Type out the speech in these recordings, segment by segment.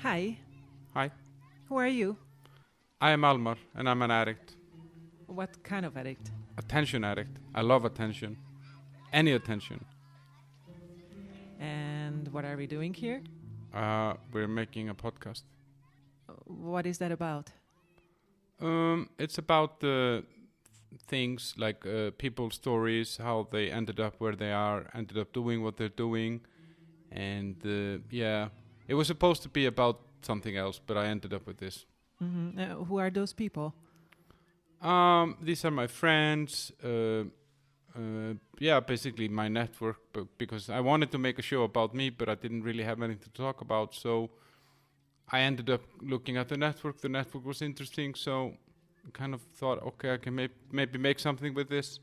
Hi, Hi, who are you? I am Almar and I'm an addict. What kind of addict? Attention addict. I love attention. Any attention. And what are we doing here? We're making a podcast. What is that about? It's about the things like people's stories, how they ended up where they are, ended up doing what they're doing. And it was supposed to be about something else, but I ended up with this. Who are those people? These are my friends. Basically my network, because I wanted to make a show about me, but I didn't really have anything to talk about. So I ended up looking at the network. The network was interesting, so I kind of thought, okay, I can maybe make something with this.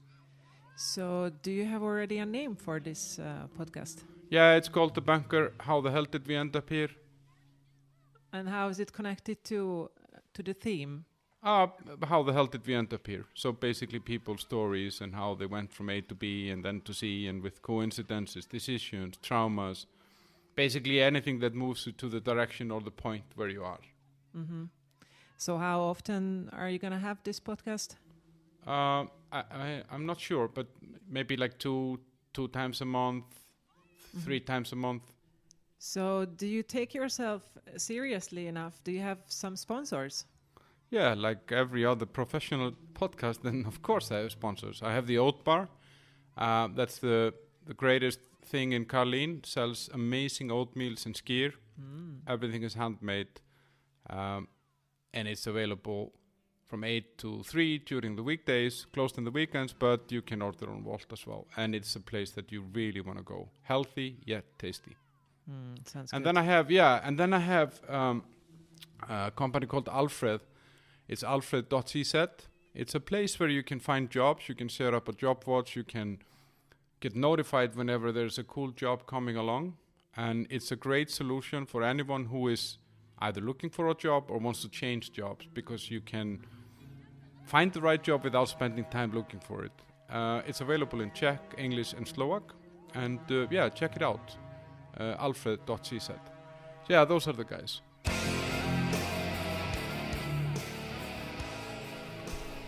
So, do you have already a name for this podcast? Yeah, it's called The Bunker. How the hell did we end up here? And how is it connected to the theme? How the hell did we end up here? So basically people's stories and how they went from A to B and then to C, and with coincidences, decisions, traumas, basically anything that moves you to the direction or the point where you are. So how often are you going to have this podcast? I'm not sure, but maybe like two times a month, 3 times a month. So do you take yourself seriously enough? Do you have some sponsors? Yeah, like every other professional podcast, then of course I have sponsors. I have the Oat Bar. That's the greatest thing in Carlin. Sells amazing oatmeals and skyr. Everything is handmade. And it's available from 8 to 3 during the weekdays, closed on the weekends, but you can order on Volt as well. And it's a place that you really want to go. Healthy yet tasty. Sounds And good. then I have a company called Alfred. It's alfred.cz. It's a place where you can find jobs. You can set up a job watch. You can get notified whenever there's a cool job coming along. And it's a great solution for anyone who is either looking for a job or wants to change jobs, because you can find the right job without spending time looking for it. It's available in Czech, English, and Slovak. And check it out. Alfred.cz. So yeah, those are the guys.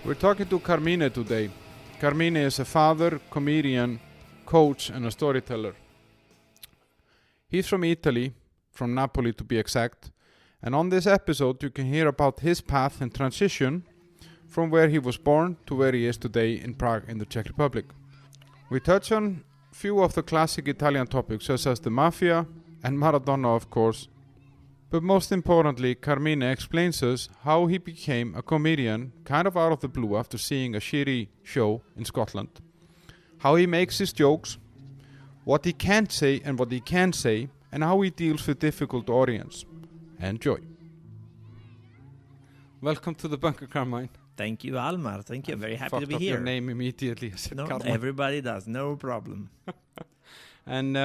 We're talking to Carmine today. Carmine is a father, comedian, coach, and a storyteller. He's from Italy, from Napoli to be exact. And on this episode, you can hear about his path and transition from where he was born to where he is today in Prague in the Czech Republic. We touch on few of the classic Italian topics, such as the mafia and Maradona, of course. But most importantly, Carmine explains us how he became a comedian kind of out of the blue after seeing a shitty show in Scotland. How he makes his jokes, what he can't say and what he can say, and how he deals with difficult audience. Enjoy. Welcome to the Bunker, Carmine. Thank you, Almar. Thank you. I'm very happy to be Fucked up here. your name immediately. I said No, Carmine. everybody does. No problem. And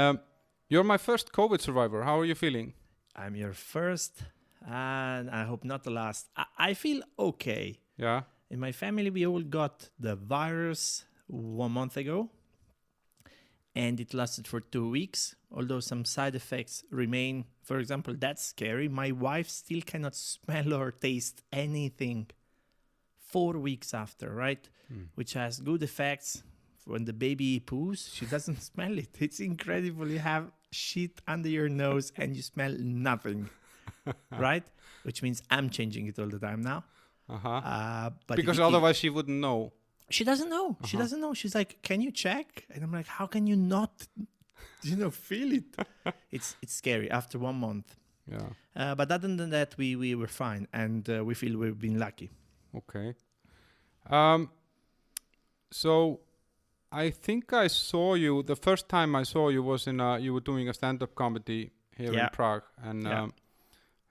you're my first COVID survivor. How are you feeling? I'm your first, and I hope not the last. I feel okay. Yeah. In my family, we all got the virus 1 month ago, and it lasted for 2 weeks, although some side effects remain. For example, that's scary. My wife still cannot smell or taste anything 4 weeks after, right? Which has good effects. When the baby poos, she doesn't smell it. It's incredible. You have shit under your nose and you smell nothing, right? Which means I'm changing it all the time now. But Because otherwise she wouldn't know. she doesn't know. She doesn't know. She's like, "Can you check?" And I'm like, "How can you not, feel it?" It's scary after 1 month. Yeah. But other than that, we were fine, and we feel we've been lucky. Okay. So I think I saw you, the first time I saw you was you were doing a stand-up comedy here in Prague. And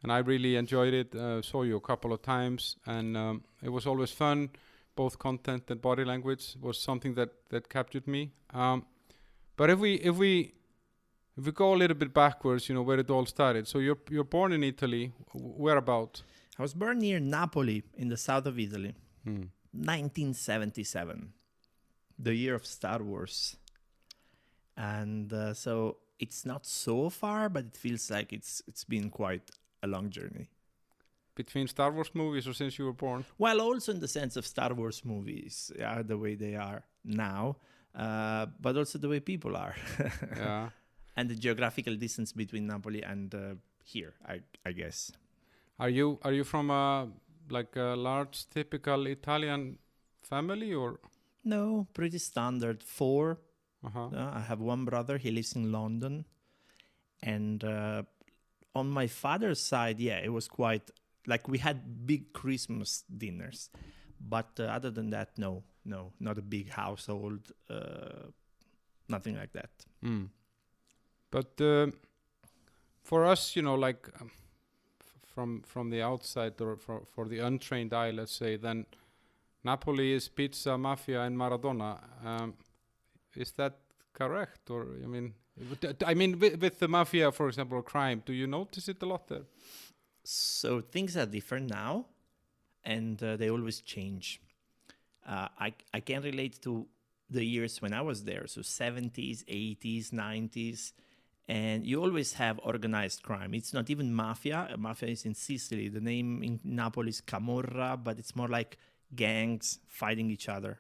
and I really enjoyed it. Saw you a couple of times, and it was always fun. Both content and body language was something that captured me. But if we go a little bit backwards, where it all started. So you're born in Italy. Whereabout? I was born near Napoli in the south of Italy, 1977, the year of Star Wars. And so it's not so far, but it feels like it's been quite a long journey. Between Star Wars movies or since you were born? Well, also in the sense of Star Wars movies, the way they are now, but also the way people are. Yeah. And the geographical distance between Napoli and here, I guess. Are you from a large typical Italian family or? No, pretty standard. 4. Uh-huh. I have one brother. He lives in London. And on my father's side, it was quite like we had big Christmas dinners. But other than that, no, not a big household, nothing like that. Mm. But for us, from the outside or for the untrained eye, let's say, then Napoli is pizza, mafia, and Maradona. Is that correct? Or with the mafia, for example, or crime, do you notice it a lot there? So things are different now, and they always change. I can relate to the years when I was there, so 70s, 80s, 90s, and you always have organized crime. It's not even mafia. Mafia is in Sicily. The name in Napoli is Camorra, but it's more like gangs fighting each other.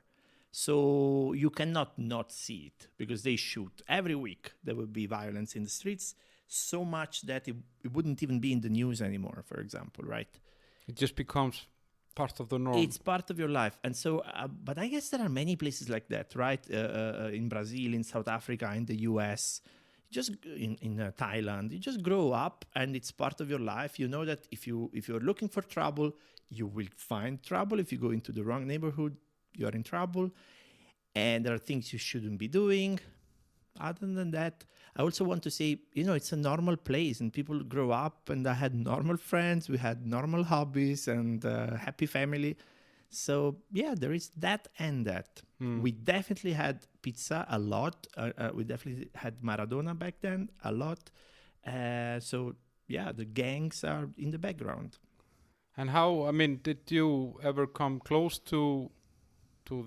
So you cannot not see it because they shoot. Every week there will be violence in the streets, so much that it wouldn't even be in the news anymore, for example, right? It just becomes part of the norm. It's part of your life. And so, but I guess there are many places like that, right? In Brazil, in South Africa, in the US, just in Thailand. You just grow up and it's part of your life. You know that if you're looking for trouble, you will find trouble. If you go into the wrong neighborhood, you are in trouble. And there are things you shouldn't be doing. Other than that, I also want to say, it's a normal place and people grow up, and I had normal friends. We had normal hobbies and happy family. So, there is that and that. We definitely had pizza a lot. We definitely had Maradona back then a lot. The gangs are in the background. And how, did you ever come close to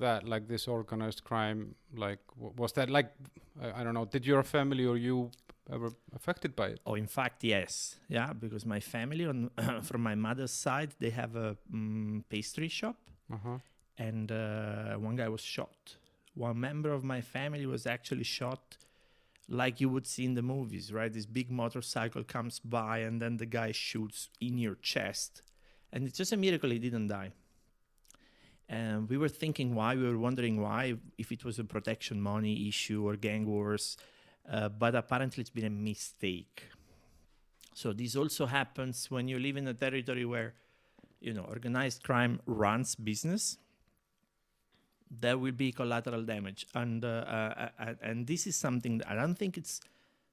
that, like this organized crime? Like, was that like, I don't know, did your family or you ever affected by it? Oh, in fact, yes. Yeah, because my family from my mother's side, they have a pastry shop. Uh-huh. And one guy was shot. One member of my family was actually shot like you would see in the movies, right? This big motorcycle comes by and then the guy shoots in your chest. And it's just a miracle he didn't die. And we were thinking why, we were wondering why, if it was a protection money issue or gang wars, but apparently it's been a mistake. So this also happens when you live in a territory where, organized crime runs business. There will be collateral damage. And this is something that I don't think it's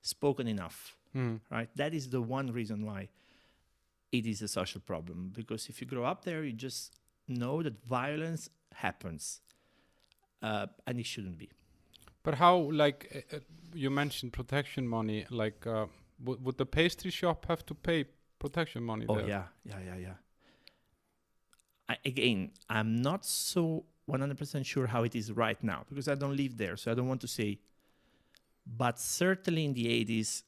spoken enough, right? That is the one reason why it is a social problem. Because if you grow up there, you just know that violence happens, and it shouldn't be. But how, you mentioned protection money, would the pastry shop have to pay protection money there? Yeah. I'm not so 100% sure how it is right now, because I don't live there, so I don't want to say. But certainly in the 80s,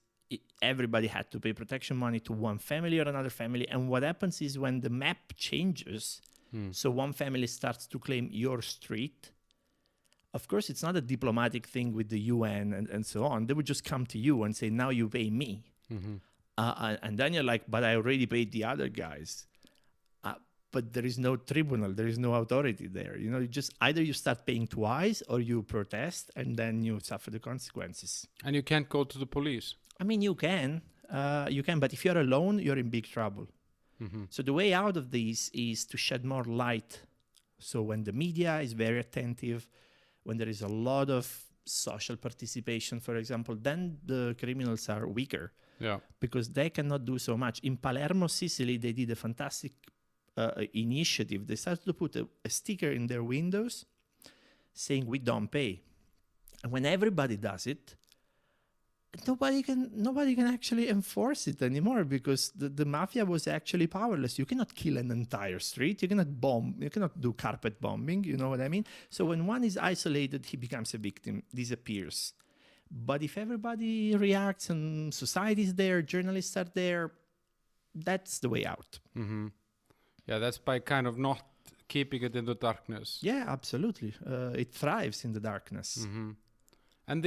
everybody had to pay protection money to one family or another family. And what happens is when the map changes, so one family starts to claim your street. Of course, it's not a diplomatic thing with the UN and so on. They would just come to you and say, now you pay me. Mm-hmm. And then you're like, but I already paid the other guys. But there is no tribunal. There is no authority there. You just either you start paying twice or you protest and then you suffer the consequences. And you can't go to the police. You can. But if you're alone, you're in big trouble. Mm-hmm. So the way out of this is to shed more light. So when the media is very attentive, when there is a lot of social participation, for example, then the criminals are weaker. Yeah. Because they cannot do so much. In Palermo, Sicily, they did a fantastic initiative. They started to put a sticker in their windows saying, we don't pay. And when everybody does it, nobody can actually enforce it anymore, because the mafia was actually powerless. You cannot kill an entire street. You cannot bomb. You cannot do carpet bombing. You know what I mean? So when one is isolated, he becomes a victim, disappears. But if everybody reacts and society is there, journalists are there, that's the way out. Mm-hmm. Yeah, that's by kind of not keeping it in the darkness. Yeah, absolutely. It thrives in the darkness. Mm-hmm. And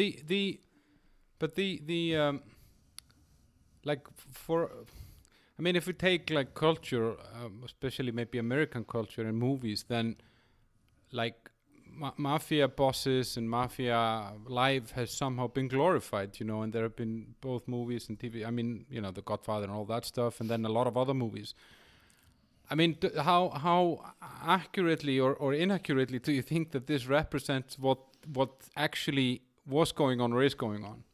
I mean, if we take like culture, especially maybe American culture and movies, then like mafia bosses and mafia life has somehow been glorified, and there have been both movies and TV. I mean, The Godfather and all that stuff, and then a lot of other movies. I mean, how accurately or inaccurately do you think that this represents what actually was going on or is going on?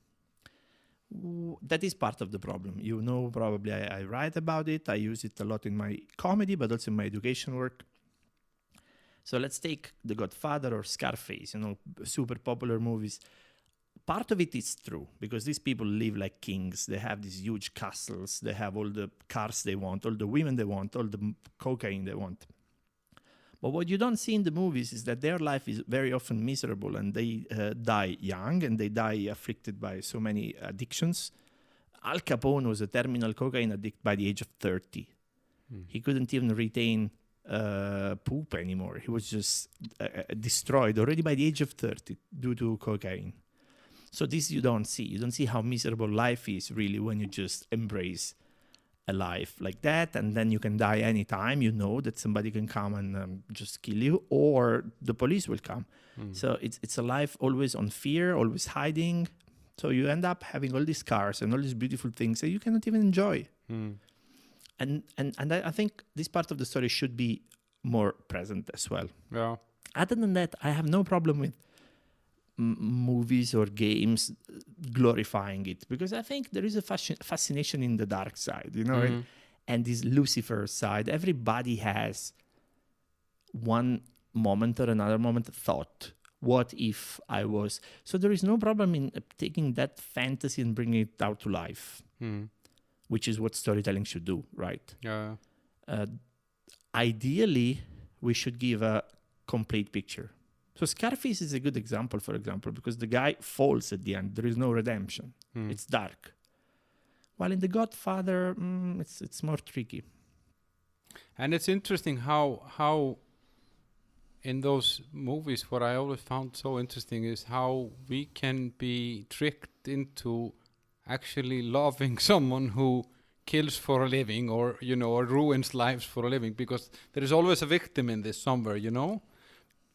That is part of the problem. Probably I write about it. I use it a lot in my comedy, but also in my education work. So let's take The Godfather or Scarface, super popular movies. Part of it is true, because these people live like kings. They have these huge castles. They have all the cars they want, all the women they want, all the cocaine they want. But what you don't see in the movies is that their life is very often miserable, and they die young, and they die afflicted by so many addictions. Al Capone was a terminal cocaine addict by the age of 30. He couldn't even retain poop anymore. He was just destroyed already by the age of 30 due to cocaine. So this you don't see. You don't see how miserable life is really when you just embrace a life like that, and then you can die anytime. That somebody can come and just kill you, or the police will come. So it's a life always on fear, always hiding. So you end up having all these cars and all these beautiful things that you cannot even enjoy. And I think this part of the story should be more present as well. Yeah. Other than that, I have no problem with movies or games glorifying it, because I think there is a fascination in the dark side, and this Lucifer side. Everybody has one moment or another moment thought, what if I was? So there is no problem in taking that fantasy and bringing it out to life, which is what storytelling should do, right? Yeah. Ideally, we should give a complete picture. So Scarface is a good example, for example, because the guy falls at the end. There is no redemption. It's dark. While in The Godfather, it's more tricky. And it's interesting how in those movies, what I always found so interesting is how we can be tricked into actually loving someone who kills for a living, or ruins lives for a living, because there is always a victim in this somewhere,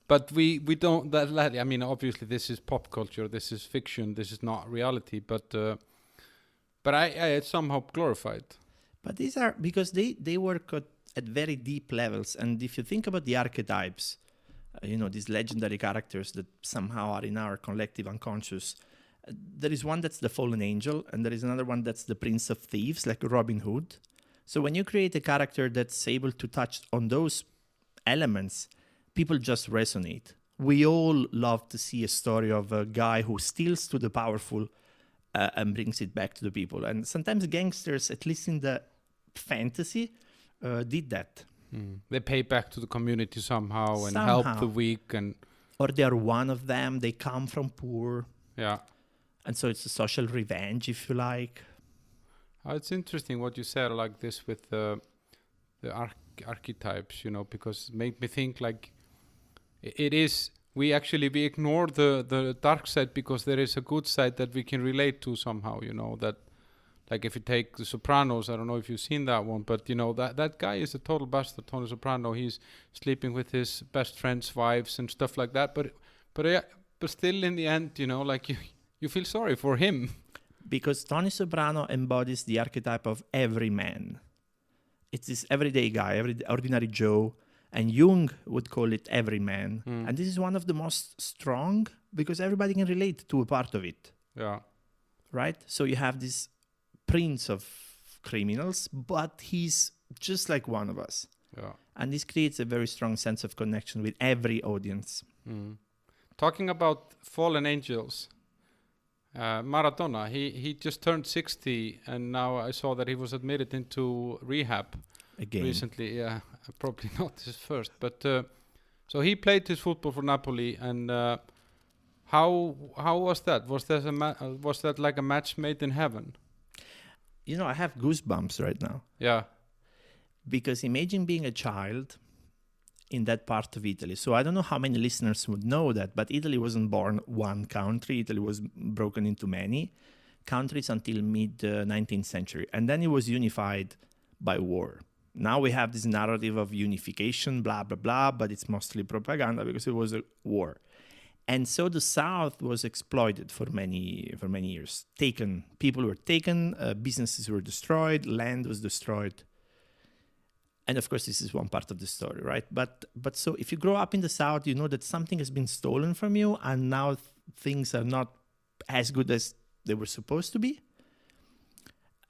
But we don't. I mean, obviously, this is pop culture. This is fiction. This is not reality. But it's somehow glorified. But these are because they work at very deep levels. And if you think about the archetypes, these legendary characters that somehow are in our collective unconscious, there is one that's the fallen angel, and there is another one that's the prince of thieves, like Robin Hood. So when you create a character that's able to touch on those elements, people just resonate. We all love to see a story of a guy who steals to the powerful and brings it back to the people. And sometimes gangsters, at least in the fantasy, did that. They pay back to the community somehow and help the weak. Or they are one of them. They come from poor. Yeah. And so it's a social revenge, if you like. It's interesting what you said like this with the archetypes, because it made me think like, it is, we ignore the dark side because there is a good side that we can relate to somehow, that, like if you take The Sopranos, I don't know if you've seen that one, but that guy is a total bastard, Tony Soprano. He's sleeping with his best friend's wives and stuff like that, but still in the end, like you feel sorry for him. Because Tony Soprano embodies the archetype of every man. It's this everyday guy, every ordinary Joe. And Jung would call it every man. And this is one of the most strong, because everybody can relate to a part of it. Yeah. Right? So you have this prince of criminals, but he's just like one of us. Yeah. And this creates a very strong sense of connection with every audience. Talking about fallen angels, Maradona, he just turned 60, and now I saw that he was admitted into rehab. Again. Recently, yeah, probably not his first, but so he played his football for Napoli, and how was that? Was that like a match made in heaven? I have goosebumps right now. Yeah. Because imagine being a child in that part of Italy. So I don't know how many listeners would know that, but Italy wasn't born one country. Italy was broken into many countries until mid 19th century. And then it was unified by war. Now we have this narrative of unification, blah, blah, blah, but it's mostly propaganda because it was a war. And so the South was exploited for many years. People were taken, businesses were destroyed, land was destroyed. And of course, this is one part of the story, right? But so if you grow up in the South, you know that something has been stolen from you, and now things are not as good as they were supposed to be.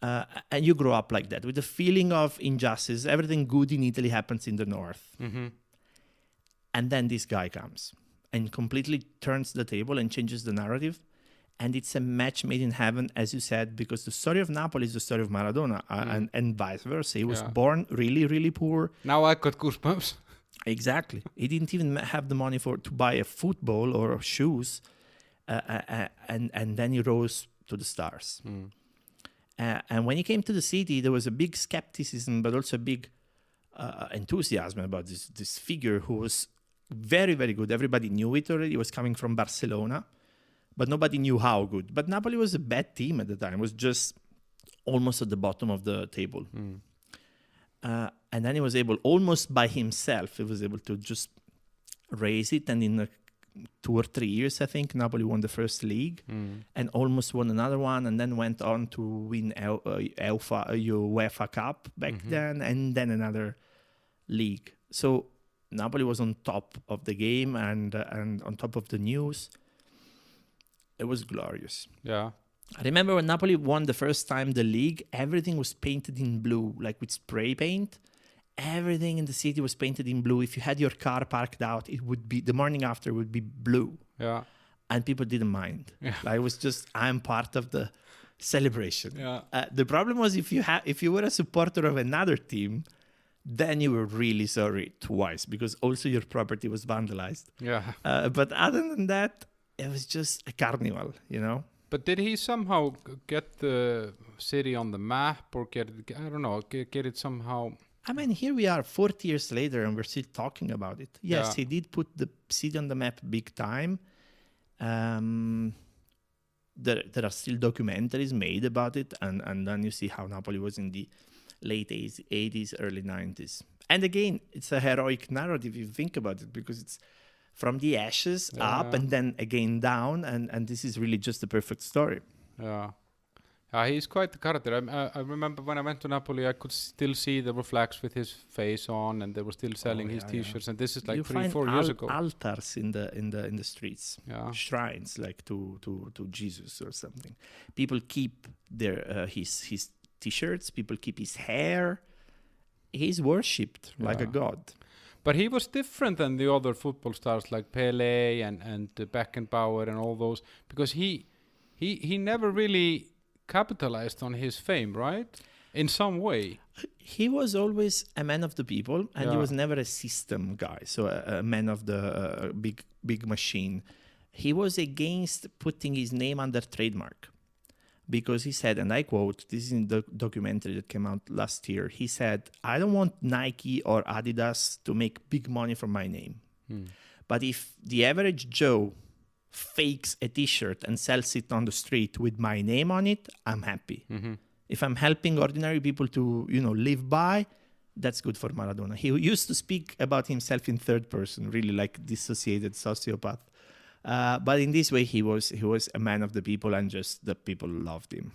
And you grow up like that, with the feeling of injustice. Everything good in Italy happens in the North. Mm-hmm. And then this guy comes and completely turns the table and changes the narrative. And it's a match made in heaven, as you said, because the story of Napoli is the story of Maradona, and vice versa. He was born really, really poor. Now I got goosebumps. Exactly. He didn't even have the money to buy a football or shoes, and then he rose to the stars. And when he came to the city, there was a big skepticism, but also a big enthusiasm about this figure who was very, very good. Everybody knew it already. He was coming from Barcelona, but nobody knew how good. But Napoli was a bad team at the time. It was just almost at the bottom of the table. And then he was able, almost by himself, he was able to just raise it. And in 2 or 3 years, I think, Napoli won the first league and almost won another one, and then went on to win UEFA Cup back then, and then another league. So Napoli was on top of the game and on top of the news. It was glorious. Yeah. I remember when Napoli won the first time the league, everything was painted in blue, like with spray paint. Everything in the city was painted in blue. If you had your car parked out, it would be, the morning after would be blue. Yeah. And people didn't mind. Yeah. Like, it was just, I'm part of the celebration. Yeah. The problem was if you were a supporter of another team, then you were really sorry twice, because also your property was vandalized. Yeah. But other than that, it was just a carnival, But did he somehow get the city on the map, or get it somehow? I mean, here we are 40 years later and we're still talking about it. Yes, he did put the city on the map big time. There are still documentaries made about it, and then you see how Napoli was in the late 80s, early 90s. And again, it's a heroic narrative if you think about it, because it's from the ashes up and then again down, and this is really just the perfect story. Yeah. He's quite the character. I remember when I went to Napoli, I could still see there were flags with his face on, and they were still selling his T-shirts. And this is like 3-4 years ago. Altars in the streets, shrines like to Jesus or something. People keep their his T-shirts. People keep his hair. He's worshipped like a god. But he was different than the other football stars like Pele and Beckenbauer and all those, because he never really capitalized on his fame, right? In some way. He was always a man of the people, and he was never a system guy, so a man of the big machine. He was against putting his name under trademark, because he said, and I quote, this is in the documentary that came out last year, he said, I don't want Nike or Adidas to make big money from my name. But if the average Joe fakes a T-shirt and sells it on the street with my name on it, I'm happy. If I'm helping ordinary people to, live by, that's good for Maradona. He used to speak about himself in third person, really like dissociated sociopath. But in this way, he was a man of the people, and just the people loved him.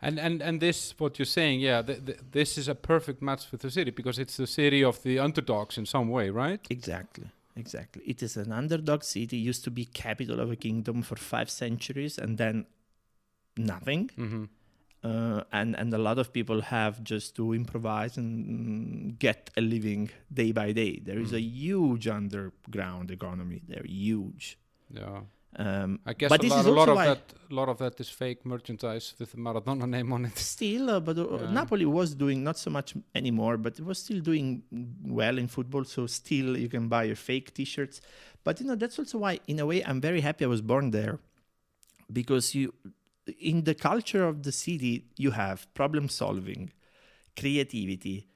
And this, what you're saying, this is a perfect match with the city, because it's the city of the underdogs in some way, right? Exactly. It is an underdog city. Used to be capital of a kingdom for 5 centuries, and then nothing. And a lot of people have just to improvise and get a living day by day. There is a huge underground economy. They're huge. Yeah. I guess a lot of that is fake merchandise with the Maradona name on it. Still, but Napoli was doing not so much anymore, but it was still doing well in football. So still, you can buy your fake T-shirts. But that's also why, in a way, I'm very happy I was born there, because in the culture of the city, you have problem solving, creativity,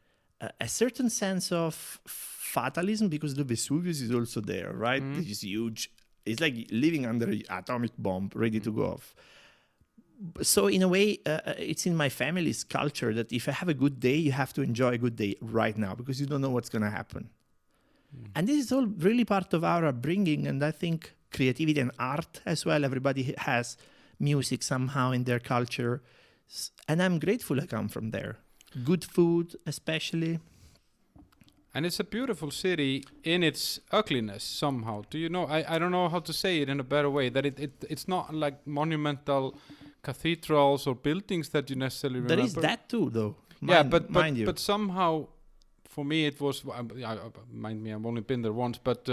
a certain sense of fatalism, because the Vesuvius is also there, right? This is huge. It's like living under an atomic bomb ready to go off. So in a way, it's in my family's culture that if I have a good day, you have to enjoy a good day right now, because you don't know what's going to happen. And this is all really part of our upbringing. And I think creativity and art as well, everybody has music somehow in their culture. And I'm grateful I come from there. Good food, especially. And it's a beautiful city in its ugliness somehow. Do you know? I don't know how to say it in a better way. That it's not like monumental cathedrals or buildings that you necessarily remember. There is that too, though. But somehow, for me, it was. Mind me, I've only been there once, but.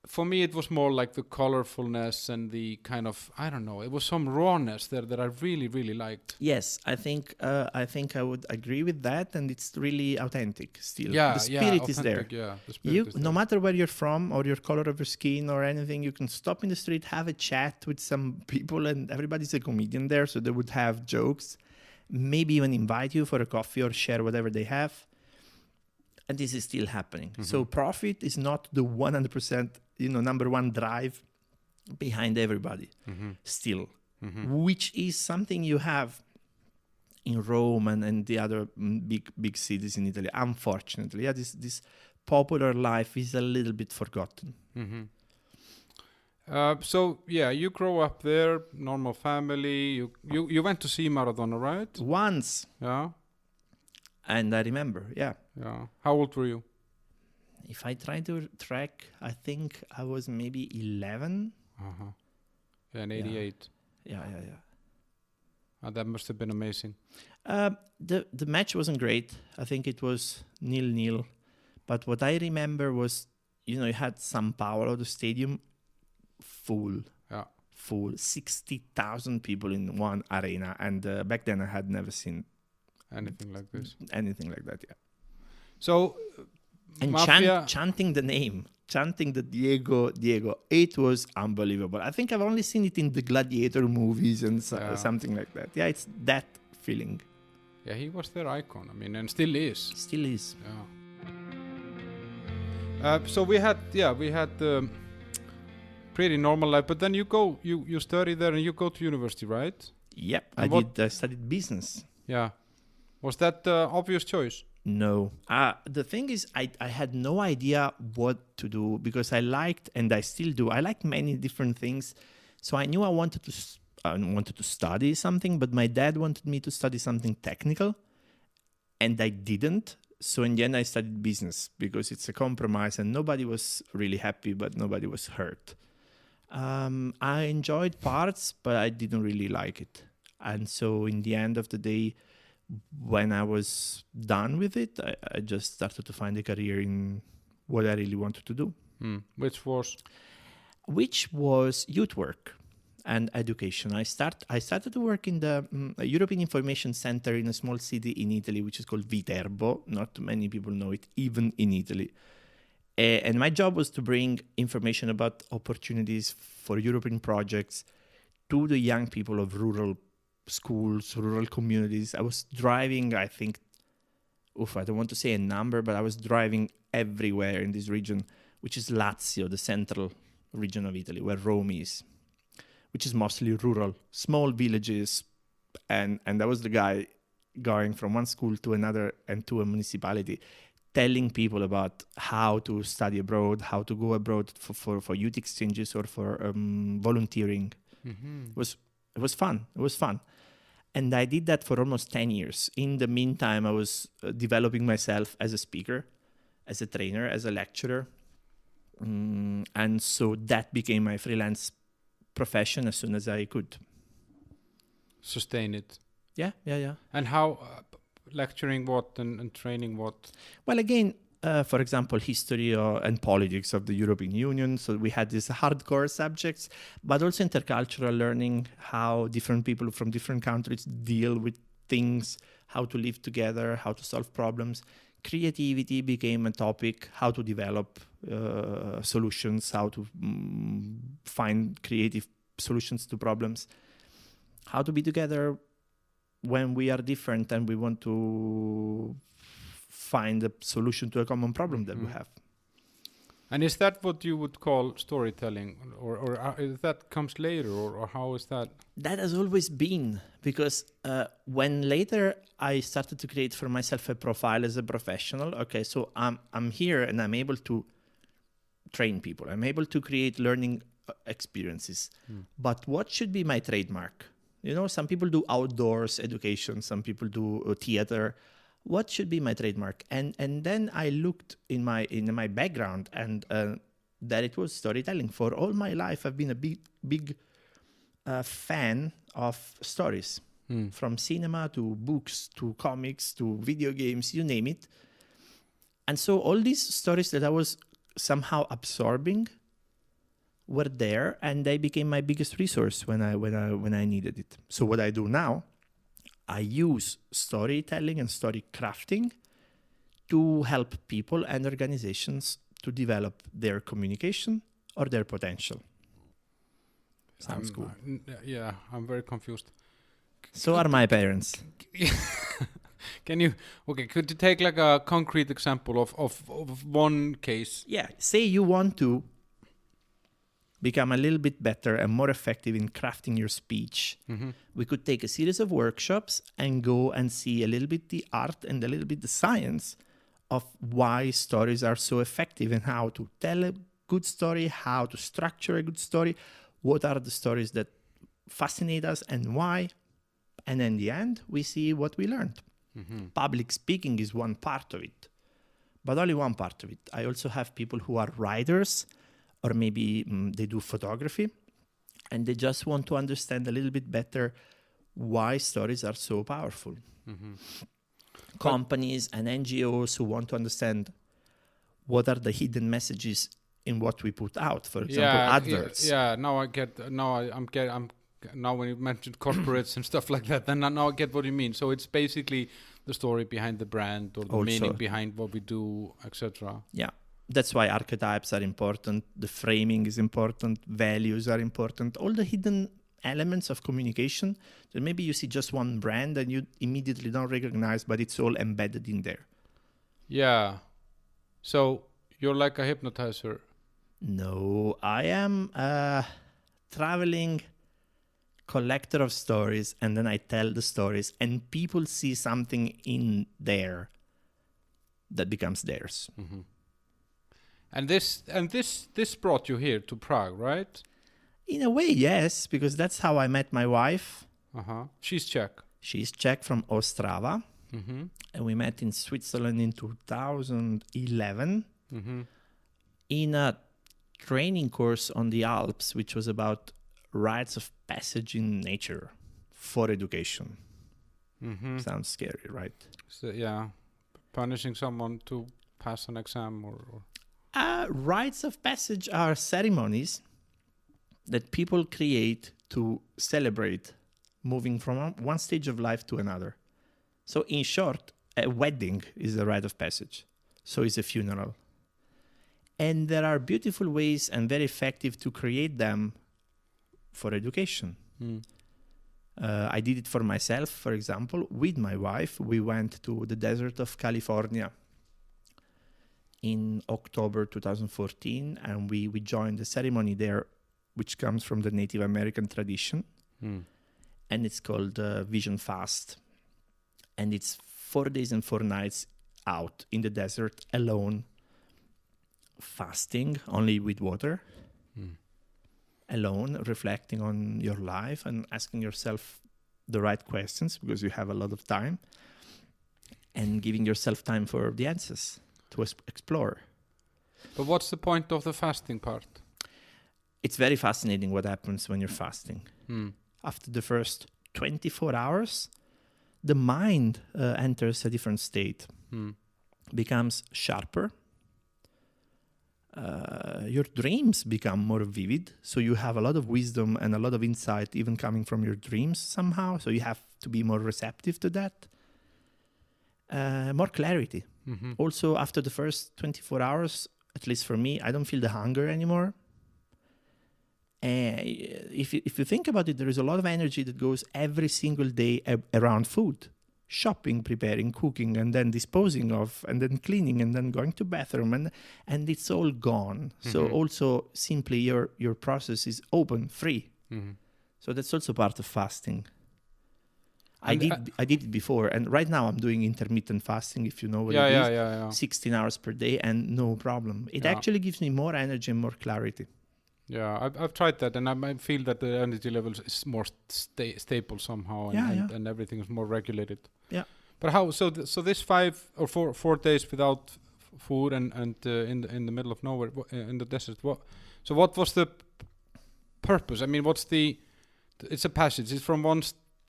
For me, it was more like the colorfulness and the kind of, I don't know, it was some rawness there that I really, really liked. Yes, I think I would agree with that, and it's really authentic still. Yeah, the spirit is there. Yeah, the spirit is there. No matter where you're from or your color of your skin or anything, you can stop in the street, have a chat with some people, and everybody's a comedian there, so they would have jokes, maybe even invite you for a coffee or share whatever they have. And this is still happening. Mm-hmm. So profit is not the 100%, number one drive behind everybody still, which is something you have in Rome and the other big cities in Italy. Unfortunately, this popular life is a little bit forgotten. So you grow up there, normal family. You went to see Maradona, right? Once. Yeah. And I remember, yeah. How old were you? If I try to track, I think I was maybe 11. Yeah, in 88. Yeah. That must have been amazing. The match wasn't great. I think it was 0-0. But what I remember was, you had San Paolo, the stadium, full. Yeah. Full. 60,000 people in one arena. And back then I had never seen anything like this. Anything like that, yeah. So, and chanting the name, chanting the Diego, it was unbelievable. I think I've only seen it in the Gladiator movies and something like that. Yeah, it's that feeling. Yeah, he was their icon. I mean, and still is. Still is. Yeah. So we had pretty normal life, but then you study there and you go to university, right? Yep, I studied business. Yeah. Was that the obvious choice? No. The thing is, I had no idea what to do because I liked, and I still do, I like many different things. So I knew I wanted to study something, but my dad wanted me to study something technical, and I didn't. So in the end, I studied business because it's a compromise, and nobody was really happy, but nobody was hurt. I enjoyed parts, but I didn't really like it. And so in the end of the day, when I was done with it, I just started to find a career in what I really wanted to do. Which was youth work and education. I started to work in the European Information Center in a small city in Italy, which is called Viterbo. Not many people know it, even in Italy. And my job was to bring information about opportunities for European projects to the young people of rural schools, rural communities. I was driving, I think, I don't want to say a number, but I was driving everywhere in this region, which is Lazio, the central region of Italy, where Rome is, which is mostly rural, small villages. And I was the guy going from one school to another and to a municipality, telling people about how to study abroad, how to go abroad for youth exchanges or for volunteering. It was fun. And I did that for almost 10 years. In the meantime, I was developing myself as a speaker, as a trainer, as a lecturer. And so that became my freelance profession as soon as I could. Sustain it. Yeah. And how, lecturing what and training what? Well, again, for example, history and politics of the European Union. So we had these hardcore subjects, but also intercultural learning, how different people from different countries deal with things, how to live together, how to solve problems. Creativity became a topic, how to develop solutions, how to find creative solutions to problems. how to be together when we are different and we want to find a solution to a common problem that we have. And is that what you would call storytelling, or is that comes later, or how is that? That has always been, because when later I started to create for myself a profile as a professional, okay, so I'm here and I'm able to train people. I'm able to create learning experiences. But what should be my trademark? You know, some people do outdoors education, some people do theater. What should be my trademark? And then I looked in my background, and that it was storytelling. For all my life, I've been a big fan of stories, from cinema to books to comics to video games, you name it. And so all these stories that I was somehow absorbing were there, and they became my biggest resource when I needed it. So what I do now, I use storytelling and story crafting to help people and organizations to develop their communication or their potential. Sounds cool. Yeah, I'm very confused. So are my parents. Could you take like a concrete example of one case? Yeah, say you want to become a little bit better and more effective in crafting your speech. We could take a series of workshops and go and see a little bit the art and a little bit the science of why stories are so effective and how to tell a good story, how to structure a good story, what are the stories that fascinate us and why. And in the end, we see what we learned. Public speaking is one part of it, but only one part of it. I also have people who are writers, or maybe they do photography, and they just want to understand a little bit better why stories are so powerful. Companies and NGOs who want to understand what are the hidden messages in what we put out, for example, adverts. Now I get. Now when you mentioned corporates and stuff like that, then now I get what you mean. So it's basically the story behind the brand, or the meaning behind what we do, etc. Yeah. That's why archetypes are important, the framing is important, values are important, all the hidden elements of communication that maybe you see just one brand and you immediately don't recognize, but it's all embedded in there. Yeah. So you're like a hypnotizer. No, I am a traveling collector of stories, and then I tell the stories and people see something in there that becomes theirs. And this brought you here to Prague, right? In a way, yes, because that's how I met my wife. She's Czech. She's Czech from Ostrava. And we met in Switzerland in 2011 in a training course on the Alps, which was about rites of passage in nature for education. Sounds scary, right? So, yeah, punishing someone to pass an exam or... Rites of passage are ceremonies that people create to celebrate moving from one stage of life to another. So in short, a wedding is a rite of passage. So is a funeral. And there are beautiful ways and very effective to create them for education. I did it for myself, for example. With my wife, we went to the desert of California in October 2014, and we joined the ceremony there, which comes from the Native American tradition. And it's called Vision Fast. And it's 4 days and 4 nights out in the desert alone, fasting only with water, alone, reflecting on your life and asking yourself the right questions because you have a lot of time, and giving yourself time for the answers to explore. But what's the point of the fasting part? It's very fascinating what happens when you're fasting. After the first 24 hours, the mind enters a different state, becomes sharper. Your dreams become more vivid, so you have a lot of wisdom and a lot of insight even coming from your dreams somehow, so you have to be more receptive to that. More clarity. Also, after the first 24 hours, at least for me, I don't feel the hunger anymore. If you think about it, there is a lot of energy that goes every single day around food. Shopping, preparing, cooking, and then disposing of, and then cleaning, and then going to bathroom, and it's all gone. So also simply your process is open, free. So that's also part of fasting. I did it before, and right now I'm doing intermittent fasting, if you know what it is. Yeah. 16 hours per day, and no problem. It actually gives me more energy and more clarity. Yeah, I've tried that, and I feel that the energy levels is more stable somehow, and everything is more regulated. Yeah. But how? So this 5 or 4 days without food and in the middle of nowhere in the desert. What was the purpose? I mean, it's a passage. It's from one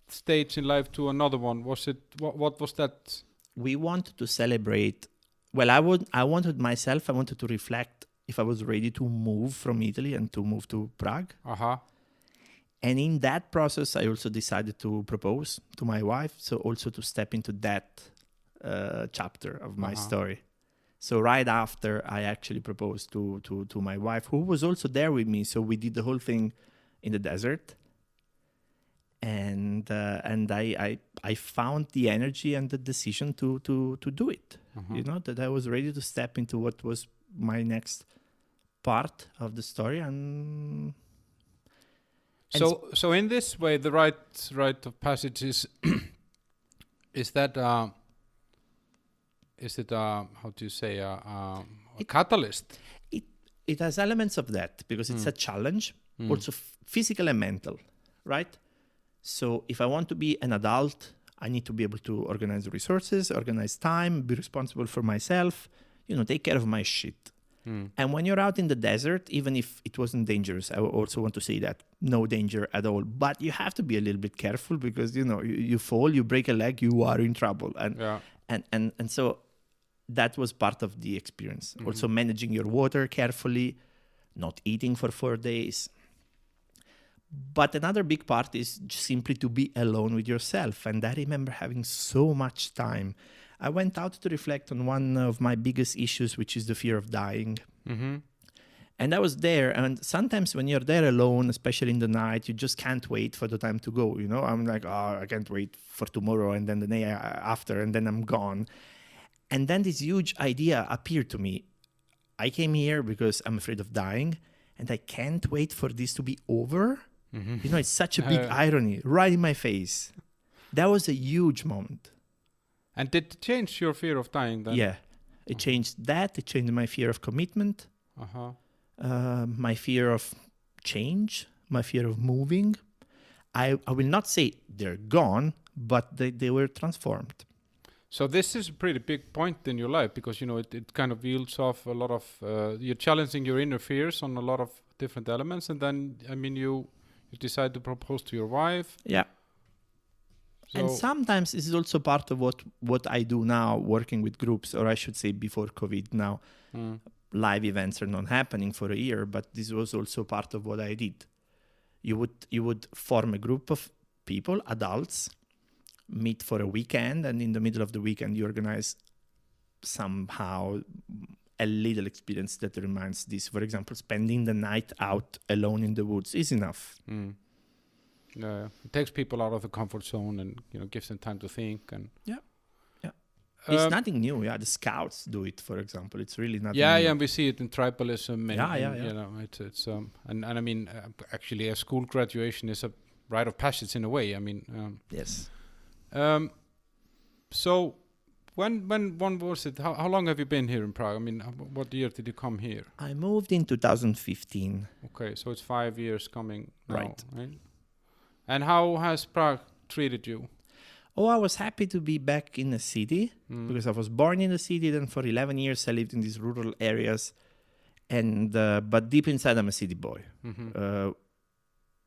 stage in life to another one. Was it? What was that? We wanted to celebrate. Well, I wanted to reflect if I was ready to move from Italy and to move to Prague. And in that process, I also decided to propose to my wife, so also to step into that chapter of my story. So right after, I actually proposed to my wife, who was also there with me. So we did the whole thing in the desert. And I found the energy and the decision to do it. You know, that I was ready to step into what was my next part of the story. So in this way, the rite of passage is that is it how do you say a catalyst? It has elements of that because it's a challenge, also physical and mental, right? So if I want to be an adult, I need to be able to organize resources, organize time, be responsible for myself, take care of my shit. And when you're out in the desert, even if it wasn't dangerous, I also want to say that no danger at all. But you have to be a little bit careful because, you fall, you break a leg, you are in trouble. And so that was part of the experience. Also managing your water carefully, not eating for 4 days. But another big part is simply to be alone with yourself. And I remember having so much time. I went out to reflect on one of my biggest issues, which is the fear of dying. And I was there. And sometimes when you're there alone, especially in the night, you just can't wait for the time to go. I'm like, I can't wait for tomorrow and then the day after, and then I'm gone. And then this huge idea appeared to me. I came here because I'm afraid of dying, and I can't wait for this to be over. It's such a big irony right in my face. That was a huge moment. And did it change your fear of dying then? Yeah, it changed that. It changed my fear of commitment, my fear of change, my fear of moving. I will not say they're gone, but they were transformed. So this is a pretty big point in your life because, it kind of yields off a lot of, you're challenging your inner fears on a lot of different elements. And then, you decide to propose to your wife. Yeah. So, and sometimes this is also part of what I do now, working with groups, or I should say before COVID now. Live events are not happening for a year, but this was also part of what I did. You would form a group of people, adults, meet for a weekend, and in the middle of the weekend you organize somehow a little experience that reminds this. For example, spending the night out alone in the woods is enough. Yeah, it takes people out of the comfort zone and gives them time to think. And it's nothing new. Yeah, the Scouts do it, for example. It's really nothing. Yeah, new. And we see it in tribalism. And, it's and I mean, actually, a school graduation is a rite of passage in a way. I mean, yes. So, when was it? How long have you been here in Prague? I mean, what year did you come here? I moved in 2015. Okay, so it's 5 years coming now, right? And how has Prague treated you? Oh, I was happy to be back in the city because I was born in the city. Then for 11 years, I lived in these rural areas, and but deep inside, I'm a city boy,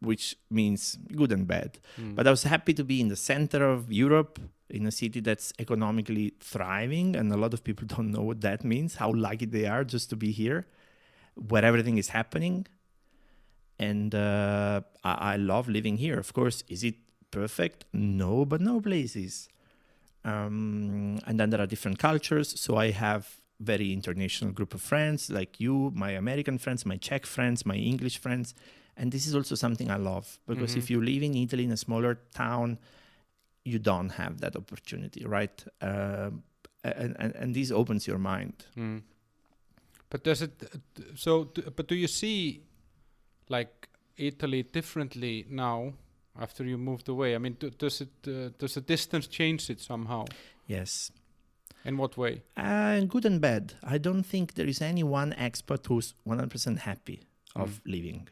which means good and bad. But I was happy to be in the center of Europe, in a city that's economically thriving, and a lot of people don't know what that means, how lucky they are just to be here, where everything is happening. And I love living here. Of course, is it perfect? No, but no place is. And then there are different cultures. So I have very international group of friends like you, my American friends, my Czech friends, my English friends. And this is also something I love, because if you live in Italy, in a smaller town, you don't have that opportunity, right? And this opens your mind. But does it? But do you see, like, Italy differently now after you moved away? I mean, does the distance change it somehow? Yes. In what way? Good and bad. I don't think there is any one expat who's 100% happy of leaving,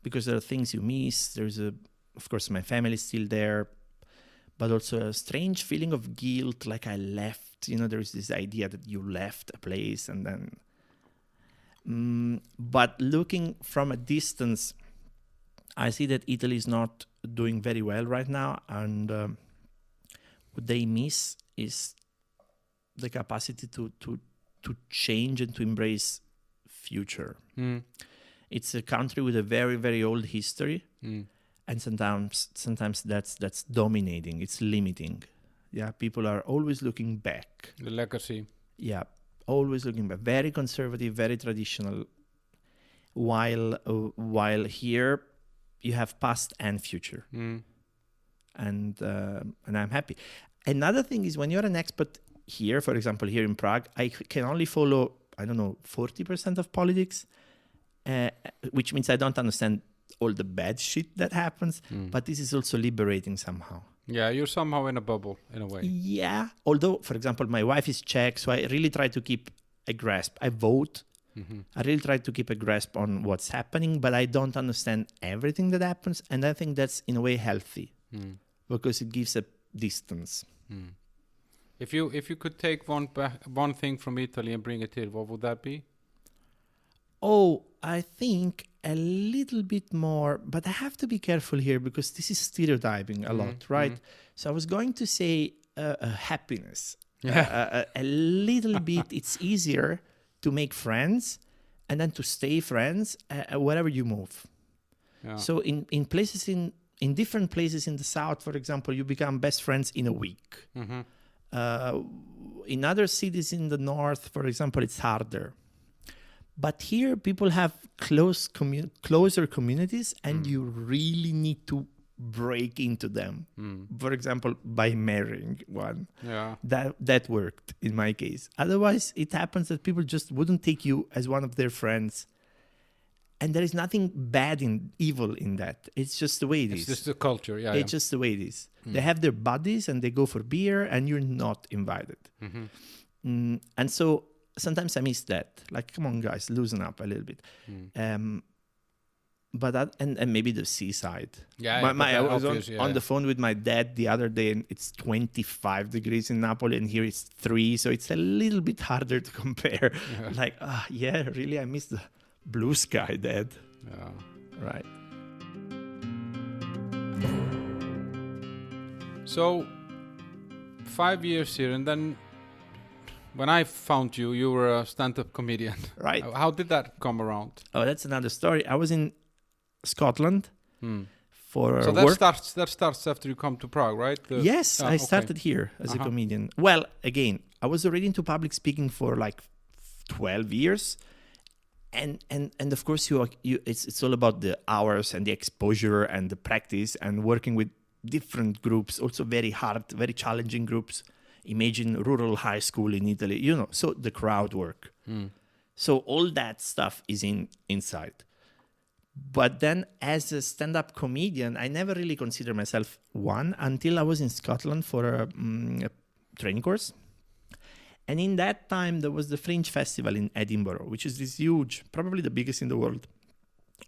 because there are things you miss. Of course, my family is still there, but also a strange feeling of guilt, like I left. There is this idea that you left a place and then... but looking from a distance, I see that Italy is not doing very well right now, and what they miss is the capacity to change and to embrace future. It's a country with a very, very old history, and sometimes that's dominating. It's limiting. Yeah, people are always looking back. The legacy. Yeah, always looking back. Very conservative, very traditional. While here you have past and future, and I'm happy. Another thing is, when you're an expat here, for example, here in Prague, I can only follow 40% of politics, which means I don't understand all the bad shit that happens. But this is also liberating somehow. Yeah, you're somehow in a bubble, in a way. Yeah, although, for example, my wife is Czech, so I really try to keep a grasp. I vote. I really try to keep a grasp on what's happening, but I don't understand everything that happens. And I think that's, in a way, healthy, because it gives a distance. If you could take one thing from Italy and bring it here, what would that be? Oh, I think a little bit more, but I have to be careful here, because this is stereotyping a lot, right? So I was going to say happiness. A little bit, it's easier to make friends and then to stay friends wherever you move. Yeah. So in places in different places in the south, for example, you become best friends in a week. In other cities in the north, for example, it's harder. But here, people have closer communities, and you really need to break into them. For example, by marrying one. Yeah. That worked in my case. Otherwise, it happens that people just wouldn't take you as one of their friends. And there is nothing bad and evil in that. It's just the way it is. It's just the culture, yeah. It's just the way it is. They have their buddies and they go for beer, and you're not invited. And so sometimes I miss that. Like, come on, guys, loosen up a little bit. But that, and maybe the seaside. I was on the phone with my dad the other day, and it's 25 degrees in Napoli, and here it's 3, so it's a little bit harder to compare. Like, really, I miss the blue sky, Dad. Yeah. Right. So, 5 years here, and then when I found you, you were a stand-up comedian. Right. How did that come around? Oh, that's another story. I was in Scotland for so work. that starts after you come to Prague, right? Yes, I started here as a comedian. Well, again, I was already into public speaking for like 12 years. And of course, it's all about the hours and the exposure and the practice and working with different groups, also very hard, very challenging groups. Imagine rural high school in Italy, so the crowd work. So all that stuff is inside. But then as a stand-up comedian, I never really considered myself one until I was in Scotland for a training course. And in that time, there was the Fringe Festival in Edinburgh, which is this huge, probably the biggest in the world.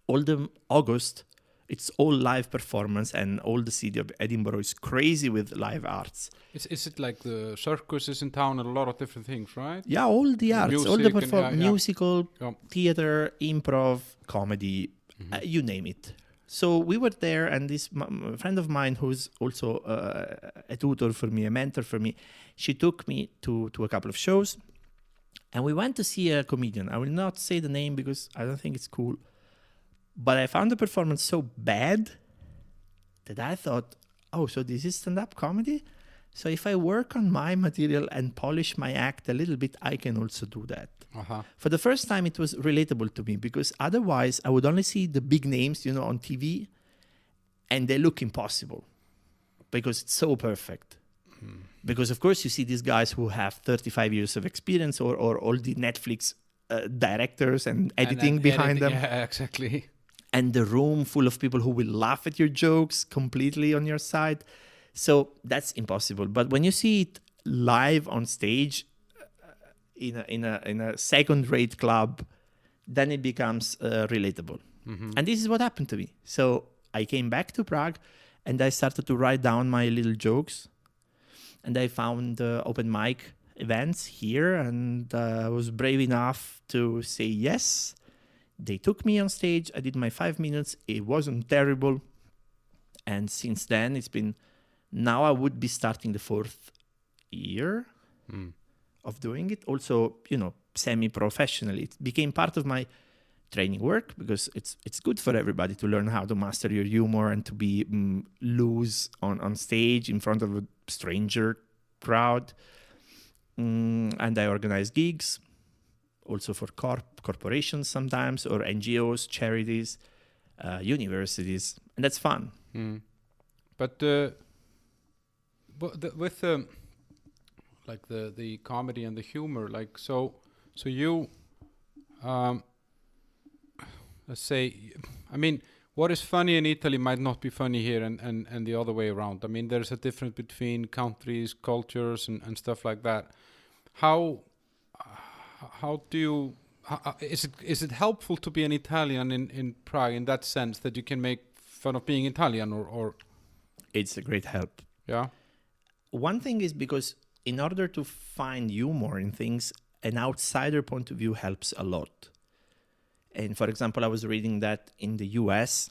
All the August, it's all live performance, and all the city of Edinburgh is crazy with live arts. Is it like the circus is in town and a lot of different things, right? Yeah, all the arts, music all the performance, musical, yeah. theater, improv, comedy, you name it. So we were there, and this friend of mine, who's also a tutor for me, a mentor for me, she took me to a couple of shows, and we went to see a comedian. I will not say the name because I don't think it's cool. But I found the performance so bad that I thought, oh, so this is stand-up comedy? So if I work on my material and polish my act a little bit, I can also do that. For the first time, it was relatable to me, because otherwise I would only see the big names, on TV, and they look impossible because it's so perfect. Because of course you see these guys who have 35 years of experience, or all the Netflix directors and editing behind them. Yeah, exactly. And the room full of people who will laugh at your jokes completely on your side. So that's impossible. But when you see it live on stage in a second-rate club, then it becomes relatable. And this is what happened to me. So I came back to Prague and I started to write down my little jokes. And I found open mic events here, and I was brave enough to say yes. They took me on stage. I did my 5 minutes. It wasn't terrible. And since then, now I would be starting the 4th year of doing it. Also, semi-professionally. It became part of my training work, because it's good for everybody to learn how to master your humor and to be loose on stage in front of a stranger crowd. And I organize gigs also for corporations sometimes, or NGOs, charities, universities, and that's fun. But with like the comedy and the humor, like so you let's say, I mean, what is funny in Italy might not be funny here, and the other way around. I mean, there's a difference between countries, cultures, and stuff like that. How do you, is it helpful to be an Italian in Prague in that sense, that you can make fun of being Italian, or? It's a great help. Yeah. One thing is, because in order to find humor in things, an outsider point of view helps a lot. And for example, I was reading that in the US,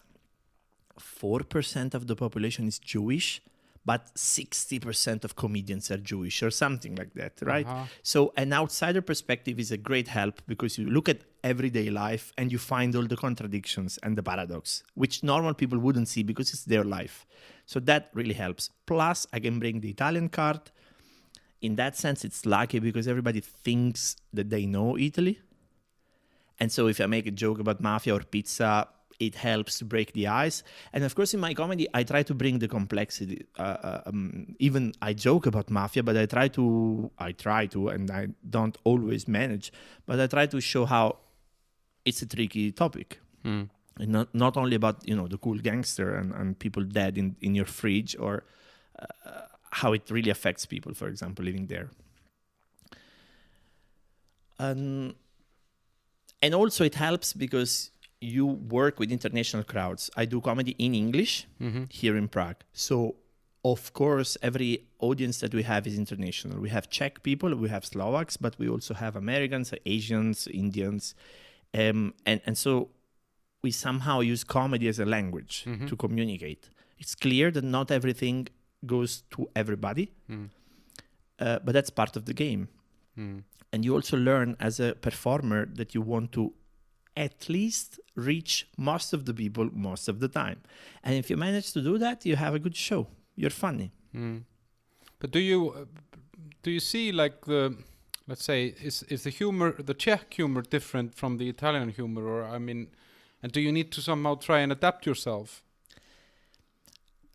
4% of the population is Jewish, but 60% of comedians are Jewish, or something like that, right? So an outsider perspective is a great help, because you look at everyday life and you find all the contradictions and the paradox, which normal people wouldn't see because it's their life. So that really helps. Plus, I can bring the Italian card. In that sense, it's lucky, because everybody thinks that they know Italy. And so if I make a joke about mafia or pizza, it helps to break the ice. And of course, in my comedy, I try to bring the complexity. Even I joke about mafia, but I try to, and I don't always manage, but I try to show how it's a tricky topic. And not only about, the cool gangster and people dead in your fridge, or how it really affects people, for example, living there. And also it helps because you work with international crowds. I do comedy in English here in Prague. So, of course, every audience that we have is international. We have Czech people, we have Slovaks, but we also have Americans, Asians, Indians. And so we somehow use comedy as a language to communicate. It's clear that not everything goes to everybody, but that's part of the game. And you also learn as a performer that you want to at least reach most of the people most of the time. And if you manage to do that, you have a good show. You're funny. But do you see, like, let's say, is the humor, the Czech humor, different from the Italian humor? Or, I mean, and do you need to somehow try and adapt yourself?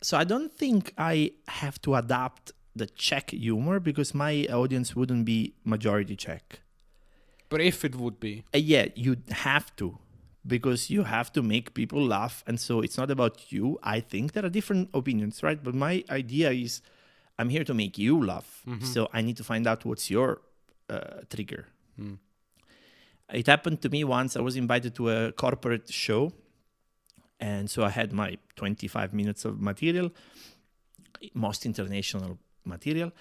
So I don't think I have to adapt the Czech humor, because my audience wouldn't be majority Czech. But if it would be? Yeah, you'd have to, because you have to make people laugh. And so it's not about you. I think there are different opinions, right? But my idea is, I'm here to make you laugh. So I need to find out what's your trigger. It happened to me once. I was invited to a corporate show. And so I had my 25 minutes of material, most international material,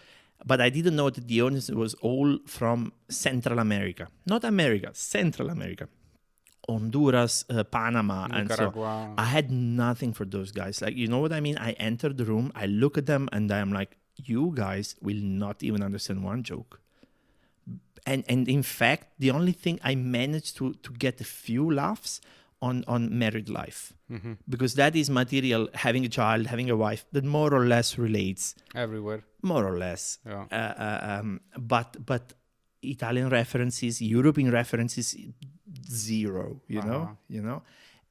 but I didn't know that the audience was all from Central America. Not America, Central America. Honduras, Panama, Nicaragua. And so I had nothing for those guys. Like, you know what I mean? I entered the room, I look at them, and I'm like, you guys will not even understand one joke. And in fact, the only thing I managed to get a few laughs on married life, because that is material, having a child, having a wife, that more or less relates everywhere. more or less. Yeah. But Italian references, European references, zero. You know,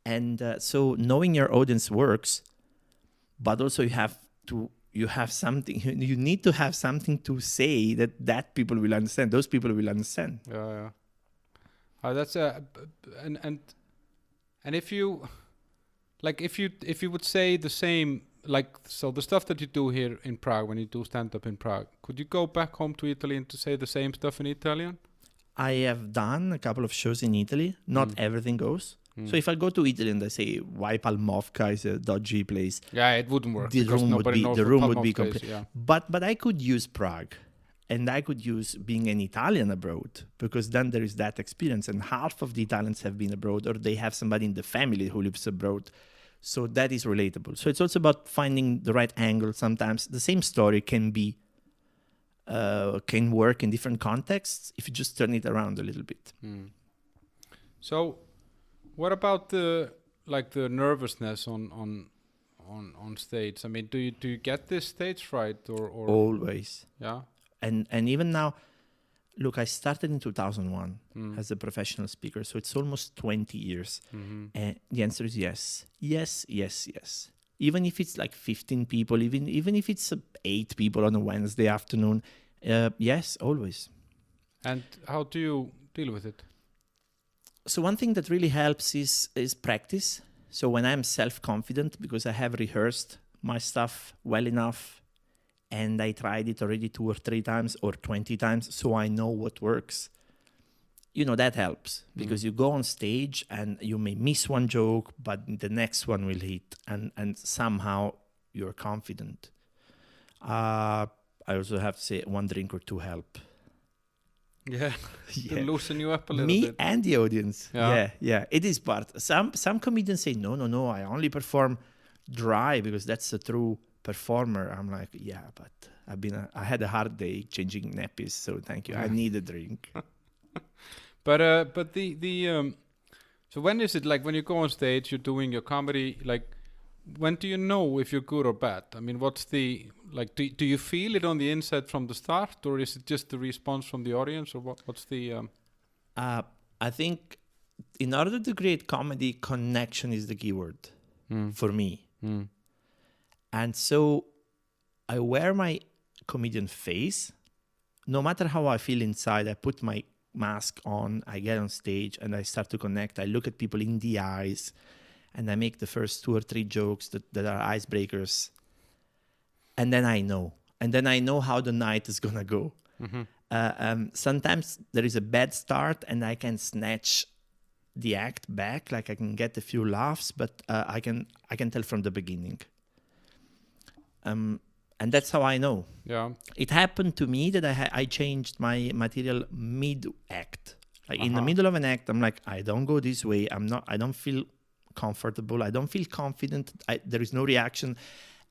and so knowing your audience works, but also you have something. You need to have something to say that people will understand. Those people will understand. Yeah. That's and if you would say the same, like, so the stuff that you do here in Prague, when you do stand up in Prague, could you go back home to Italy and to say the same stuff in Italian? I have done a couple of shows in Italy. Not everything goes. So if I go to Italy and I say why Palmovka is a dodgy place, yeah, it wouldn't work. The room would be complete. Yeah. But I could use Prague, and I could use being an Italian abroad, because then there is that experience, and half of the Italians have been abroad, or they have somebody in the family who lives abroad. So that is relatable. So it's also about finding the right angle. Sometimes the same story can work in different contexts if you just turn it around a little bit. So, what about the nervousness on stage? I mean, do you get this stage fright or always? Yeah. And even now, look, I started in 2001 as a professional speaker, so it's almost 20 years. And the answer is yes. Yes, yes, yes. Even if it's like 15 people, even if it's 8 people on a Wednesday afternoon, yes, always. And how do you deal with it? So one thing that really helps is practice. So when I'm self-confident, because I have rehearsed my stuff well enough, and I tried it already 2 or 3 times or 20 times, so I know what works. That helps, because you go on stage and you may miss one joke, but the next one will hit, and somehow you're confident. I also have to say 1 drink or 2 help. Yeah, to loosen you up a little bit. Me and the audience. Yeah. It is part. Some comedians say, no, I only perform dry because that's a true performer. I'm like, yeah, but I had a hard day changing nappies, so thank you. I need a drink. But the so when is it, like, when you go on stage, you're doing your comedy, like, when do you know if you're good or bad? I mean, what's the, like, do you feel it on the inside from the start, or is it just the response from the audience, or what's the I think in order to create comedy, connection is the key word for me. And so I wear my comedian face. No matter how I feel inside, I put my mask on, I get on stage, and I start to connect. I look at people in the eyes, and I make the first 2 or 3 jokes that are icebreakers. And then I know how the night is going to go. Sometimes there is a bad start, and I can snatch the act back, like I can get a few laughs, but I can tell from the beginning. And that's how I know. Yeah. It happened to me that I changed my material mid-act. Like in the middle of an act, I'm like, I don't go this way. I don't feel comfortable. I don't feel confident. There is no reaction.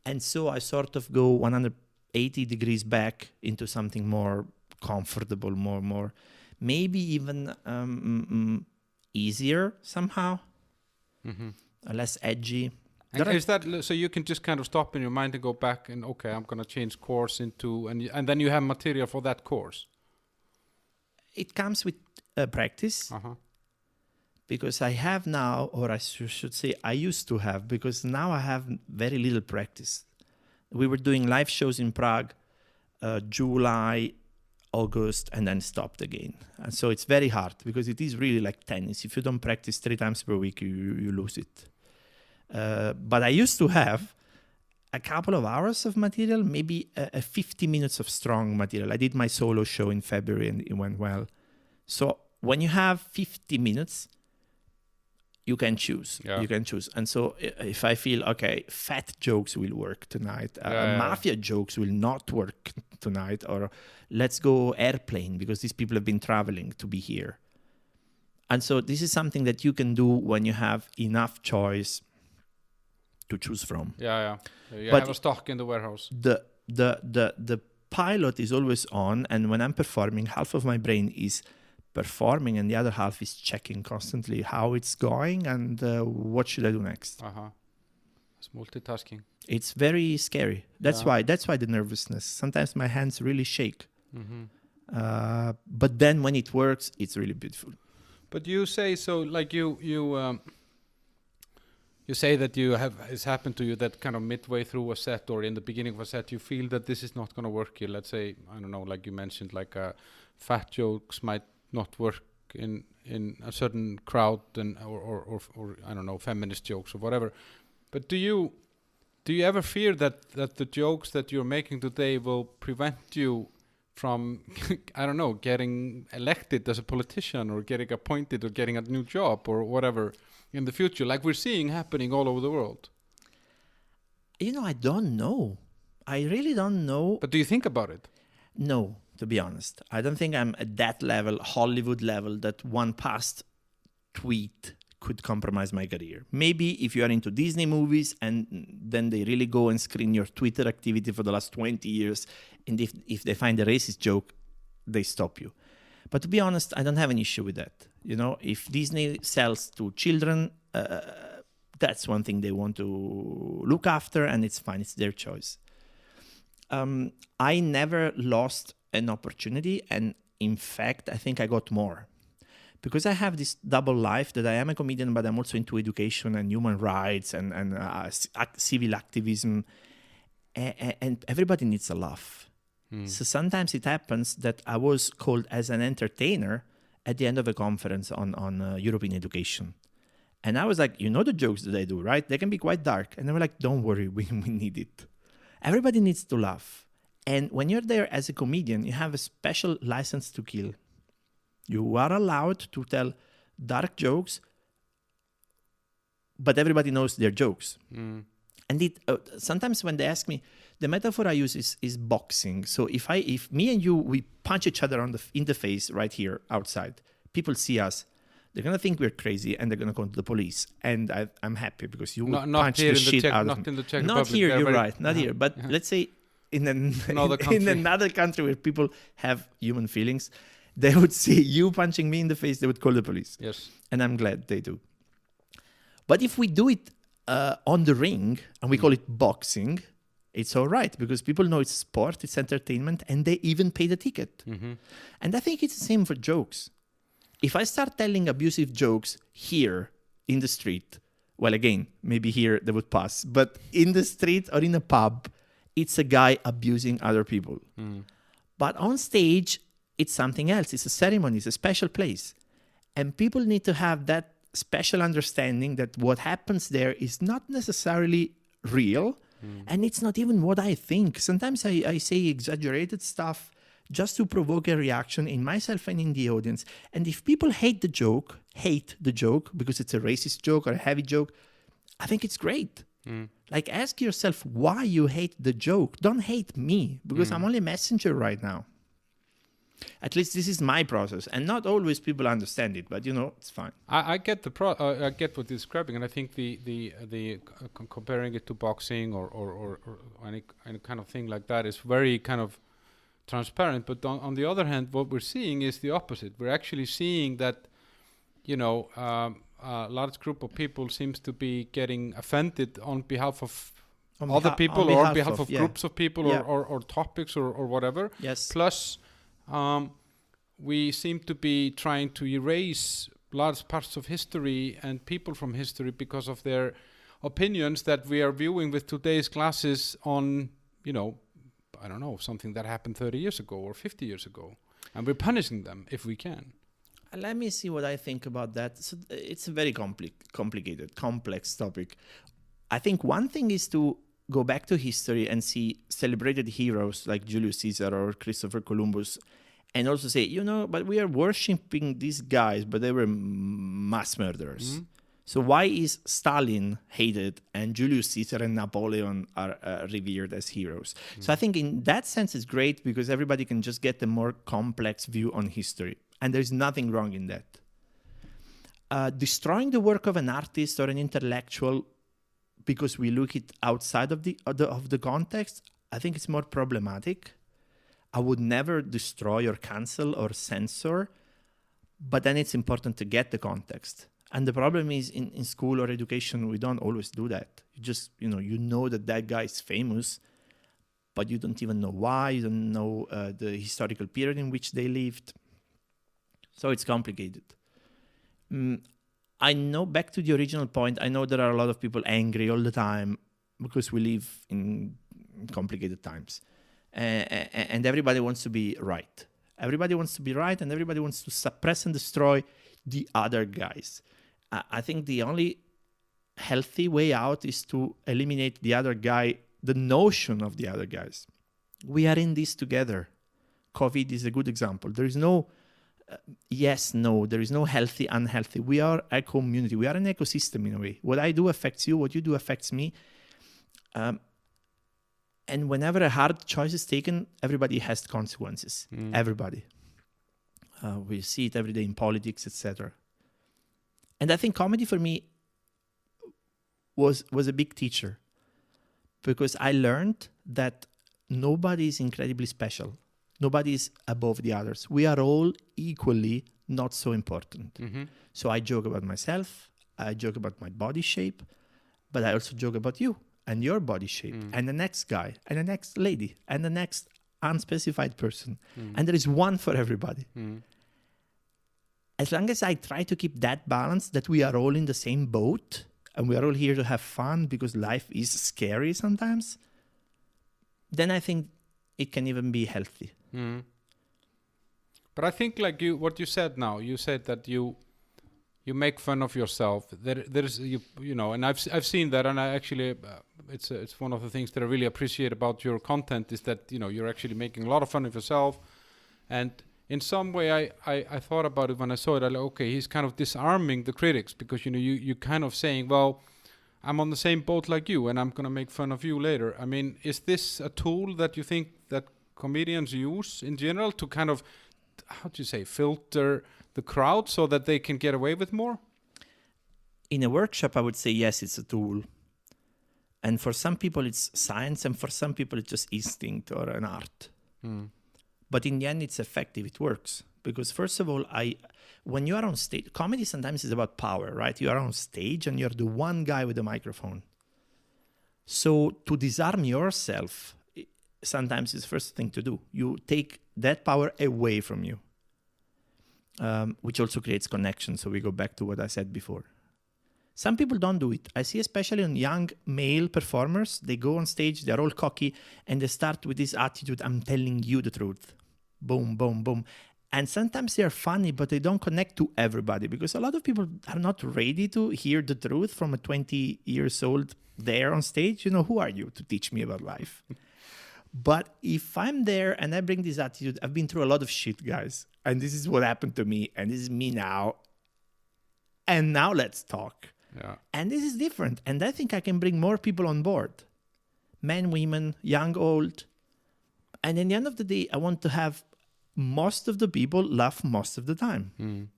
And so I sort of go 180 degrees back into something more comfortable, more maybe even easier somehow, less edgy. And is that so you can just kind of stop in your mind and go back and, okay, I'm going to change course into, and then you have material for that course? It comes with practice. Because I have now, or I should say I used to have, because now I have very little practice. We were doing live shows in Prague, July, August, and then stopped again. And so it's very hard, because it is really like tennis. If you don't practice 3 times per week, you lose it. But I used to have a couple of hours of material, maybe 50 minutes of strong material. I did my solo show in February and it went well. So when you have 50 minutes, you can choose. Yeah. You can choose. And so if I feel, okay, fat jokes will work tonight, mafia jokes will not work tonight, or let's go airplane because these people have been traveling to be here. And so this is something that you can do when you have enough choice to choose from. You have a stock in the warehouse. The pilot is always on, and when I'm performing, half of my brain is performing and the other half is checking constantly how it's going and what should I do next. It's multitasking. It's very scary. That's Yeah. why the nervousness. Sometimes my hands really shake. Mhm. But then when it works, it's really beautiful. But you say so, like you say that it's happened to you that kind of midway through a set or in the beginning of a set, you feel that this is not going to work here. Let's say, I don't know, like you mentioned, like fat jokes might not work in a certain crowd, and or I don't know, feminist jokes or whatever. But do you ever fear that the jokes that you're making today will prevent you from I don't know, getting elected as a politician or getting appointed or getting a new job or whatever in the future, like we're seeing happening all over the world? I don't know. I really don't know. But do you think about it? No, to be honest. I don't think I'm at that level, Hollywood level, that one past tweet could compromise my career. Maybe if you are into Disney movies and then they really go and screen your Twitter activity for the last 20 years, and if they find a racist joke, they stop you. But to be honest, I don't have an issue with that. If Disney sells to children, that's one thing they want to look after, and it's fine. It's their choice. I never lost an opportunity, and in fact, I think I got more. Because I have this double life that I am a comedian, but I'm also into education and human rights and civil activism. And everybody needs a laugh. So sometimes it happens that I was called as an entertainer at the end of a conference on European education. And I was like, the jokes that I do, right? They can be quite dark. And they were like, don't worry, we need it. Everybody needs to laugh. And when you're there as a comedian, you have a special license to kill. You are allowed to tell dark jokes, but everybody knows their jokes. And sometimes when they ask me, the metaphor I use is boxing. So if me and you, we punch each other in the face right here outside, people see us, they're going to think we're crazy and they're going to call the police. And I'm happy because you will punch the shit out of me. Not in the Czech Not Republic. here, you're right. Not here. But let's say in another country where people have human feelings, they would see you punching me in the face, they would call the police. Yes. And I'm glad they do. But if we do it on the ring and we call it boxing, it's all right because people know it's sport, it's entertainment, and they even pay the ticket. And I think it's the same for jokes. If I start telling abusive jokes here in the street, well, again, maybe here they would pass, but in the street or in a pub, it's a guy abusing other people. But on stage, it's something else. It's a ceremony. It's a special place. And people need to have that special understanding that what happens there is not necessarily real. And it's not even what I think. Sometimes I say exaggerated stuff just to provoke a reaction in myself and in the audience. And if people hate the joke because it's a racist joke or a heavy joke, I think it's great. Like, ask yourself why you hate the joke. Don't hate me because I'm only a messenger right now. At least this is my process, and not always people understand it, but it's fine. I get I get what you're describing, and I think the comparing it to boxing or any kind of thing like that is very kind of transparent. But on the other hand, what we're seeing is the opposite. We're actually seeing that a large group of people seems to be getting offended on behalf of other people or on behalf of groups of people or topics or whatever. Yes. Plus, we seem to be trying to erase large parts of history and people from history because of their opinions that we are viewing with today's glasses on, I don't know, something that happened 30 years ago or 50 years ago. And we're punishing them if we can. Let me see what I think about that. So it's a very complicated, complex topic. I think one thing is to go back to history and see celebrated heroes like Julius Caesar or Christopher Columbus, and also say, but we are worshipping these guys, but they were mass murderers. So why is Stalin hated and Julius Caesar and Napoleon are revered as heroes? So I think in that sense it's great because everybody can just get a more complex view on history. And there's nothing wrong in that. Destroying the work of an artist or an intellectual because we look it outside of the context, I think it's more problematic. I would never destroy or cancel or censor, but then it's important to get the context. And the problem is in school or education, we don't always do that. You just, you know that guy is famous, but you don't even know why. You don't know the historical period in which they lived. So it's complicated. I know, back to the original point, I know there are a lot of people angry all the time because we live in complicated times. And everybody wants to be right. Everybody wants to be right, and everybody wants to suppress and destroy the other guys. I think the only healthy way out is to eliminate the other guy, the notion of the other guys. We are in this together. COVID is a good example. There is no yes, no. There is no healthy, unhealthy. We are a community. We are an ecosystem in a way. What I do affects you. What you do affects me. And whenever a hard choice is taken, everybody has consequences. Everybody. We see it every day in politics, etc. And I think comedy for me was a big teacher, because I learned that nobody is incredibly special. Nobody is above the others. We are all equally not so important. So I joke about myself. I joke about my body shape, but I also joke about you and your body shape and the next guy and the next lady and the next unspecified person. And there is one for everybody. As long as I try to keep that balance, that we are all in the same boat and we are all here to have fun because life is scary sometimes, then I think it can even be healthy. But I think, like what you said now, you said that you make fun of yourself. There's you know, and I've seen that, and I actually it's one of the things that I really appreciate about your content is that, you know, you're actually making a lot of fun of yourself. And in some way, I thought about it when I saw it. I like, okay, he's kind of disarming the critics, because, you know, you kind of saying, well, I'm on the same boat like you, and I'm gonna make fun of you later. I mean, is this a tool that you think that comedians use in general to kind of, how do you say, filter the crowd so that they can get away with more? In a workshop, I would say yes, it's a tool. And for some people it's science, and for some people it's just instinct or an art. But in the end, it's effective, it works. Because first of all, when you are on stage, comedy sometimes is about power, right? You are on stage and you're the one guy with a microphone. So to disarm yourself, sometimes it's the first thing to do. You take that power away from you, which also creates connection. So we go back to what I said before. Some people don't do it. I see, especially on young male performers, they go on stage, they're all cocky, and they start with this attitude, I'm telling you the truth. Boom, boom, boom. And sometimes they're funny, but they don't connect to everybody, because a lot of people are not ready to hear the truth from a 20 years old there on stage. You know, who are you to teach me about life? But if I'm there and I bring this attitude, I've been through a lot of shit, guys. And this is what happened to me. And this is me now. And now let's talk. Yeah. And this is different. And I think I can bring more people on board. Men, women, young, old. And in the end of the day, I want to have most of the people laugh most of the time.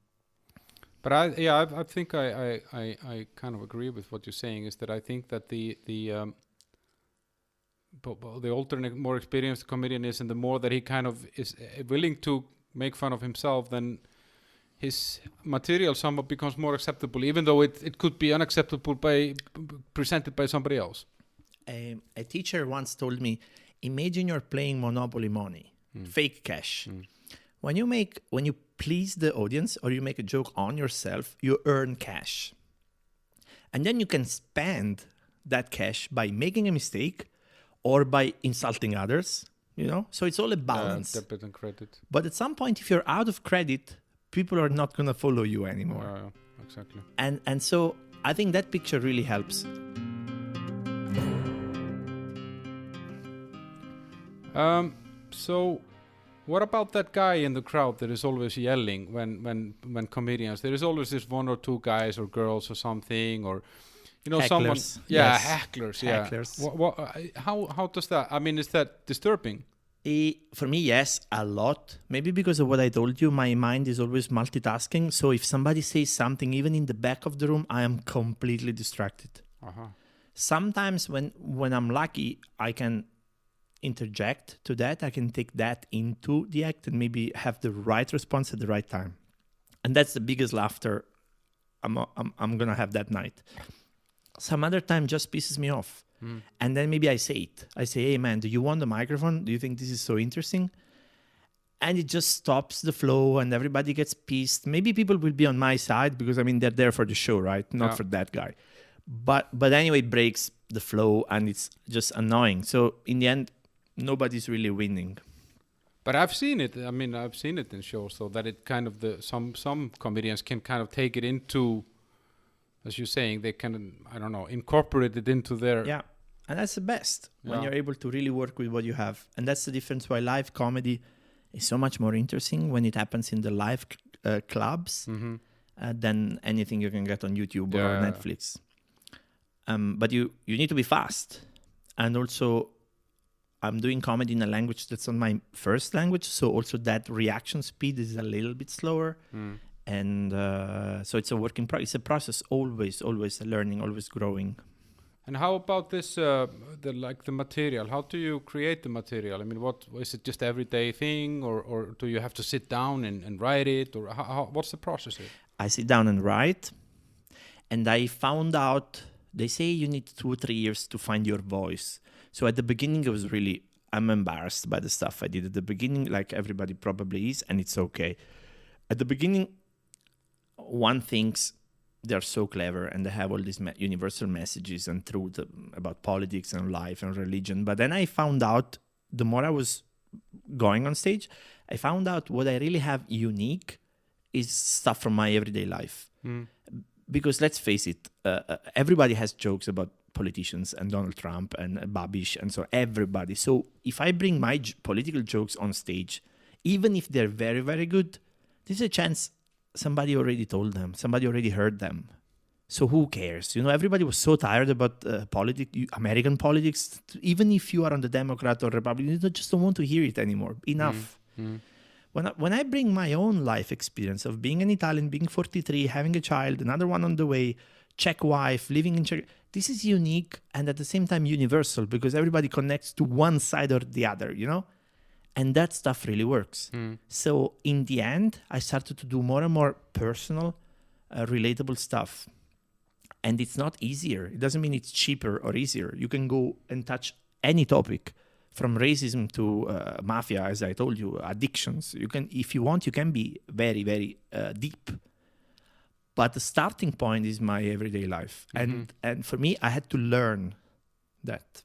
But I think I kind of agree with what you're saying, is that I think that the older and more experienced comedian is, and the more that he kind of is willing to make fun of himself, then his material somewhat becomes more acceptable, even though it could be unacceptable presented by somebody else. A teacher once told me, imagine you're playing Monopoly money, fake cash. When you please the audience or you make a joke on yourself, you earn cash. And then you can spend that cash by making a mistake or by insulting others, you know? So it's all a balance. Debit and credit. But at some point, if you're out of credit, people are not going to follow you anymore. Yeah, exactly. And so I think that picture really helps. So what about that guy in the crowd that is always yelling when comedians? There is always this one or two guys or girls or something, or, you know, hecklers. Someone. Yeah, Yes. hecklers. Yeah. Hecklers. How does that? I mean, is that disturbing? For me, yes, a lot. Maybe because of what I told you, my mind is always multitasking. So if somebody says something, even in the back of the room, I am completely distracted. Sometimes when I'm lucky, I can interject to that. I can take that into the act and maybe have the right response at the right time. And that's the biggest laughter I'm gonna have that night. Some other time just pisses me off. And then maybe I say it. I say, hey man, do you want the microphone? Do you think this is so interesting? And it just stops the flow and everybody gets pissed. Maybe people will be on my side because, I mean, they're there for the show, right? Not for that guy. But anyway, it breaks the flow and it's just annoying. So in the end, nobody's really winning. But I've seen it. I mean, I've seen it in shows, so that it kind of some comedians can kind of take it into, as you're saying, they can, I don't know, incorporate it into their... Yeah, and that's the best when you're able to really work with what you have. And that's the difference why live comedy is so much more interesting when it happens in the live clubs than anything you can get on YouTube or Netflix. But you need to be fast. And also, I'm doing comedy in a language that's not my first language, so also that reaction speed is a little bit slower. And so it's a work in progress. It's a process, always learning, always growing. And how about this, the material? How do you create the material? I mean, what is it? Just everyday thing, or do you have to sit down and write it, or what's the process here? I sit down and write, and I found out they say you need 2 or 3 years to find your voice. So at the beginning, I'm embarrassed by the stuff I did at the beginning, like everybody probably is, and it's okay. At the beginning, one thinks they're so clever and they have all these universal messages and truth about politics and life and religion. But then I found out, the more I was going on stage, I found out what I really have unique is stuff from my everyday life. Because let's face it, everybody has jokes about politicians and Donald Trump and Babish and so everybody. So if I bring my political jokes on stage, even if they're very, very good, there's a chance somebody already told them, somebody already heard them. So who cares? You know, everybody was so tired about American politics. Even if you are on the Democrat or Republican, you just don't want to hear it anymore. Enough. When I bring my own life experience of being an Italian, being 43, having a child, another one on the way, Czech wife, living in Czech, this is unique and at the same time universal because everybody connects to one side or the other, you know? And that stuff really works. So in the end, I started to do more and more personal, relatable stuff. And it's not easier. It doesn't mean it's cheaper or easier. You can go and touch any topic, from racism to mafia, as I told you, addictions. You can, if you want, you can be very, very deep. But the starting point is my everyday life. And for me, I had to learn that.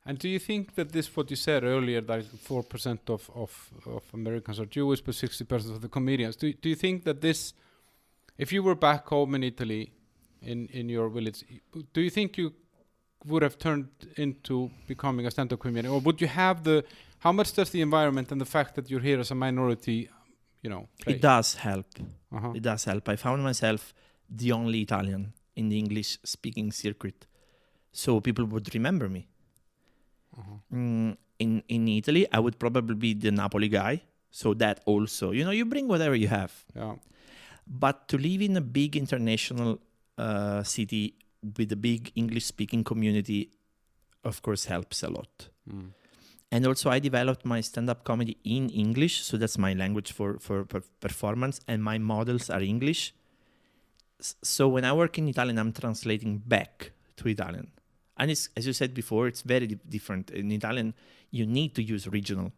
And do you think that this, what you said earlier, that 4% of Americans are Jewish, but 60% of the comedians, do you think that this, if you were back home in Italy, in your village, do you think you would have turned into becoming a stand-up comedian? Or would you have how much does the environment and the fact that you're here as a minority, you know, play? It does help. It does help. I found myself the only Italian in the English-speaking circuit. So people would remember me. In Italy, I would probably be the Napoli guy. So that also, you know, you bring whatever you have. Yeah. But to live in a big international city with a big English-speaking community, of course, helps a lot. And also, I developed my stand-up comedy in English. So that's my language for performance. And my models are English. So when I work in Italian, I'm translating back to Italian. And it's, as you said before, it's very different. In Italian, you need to use regional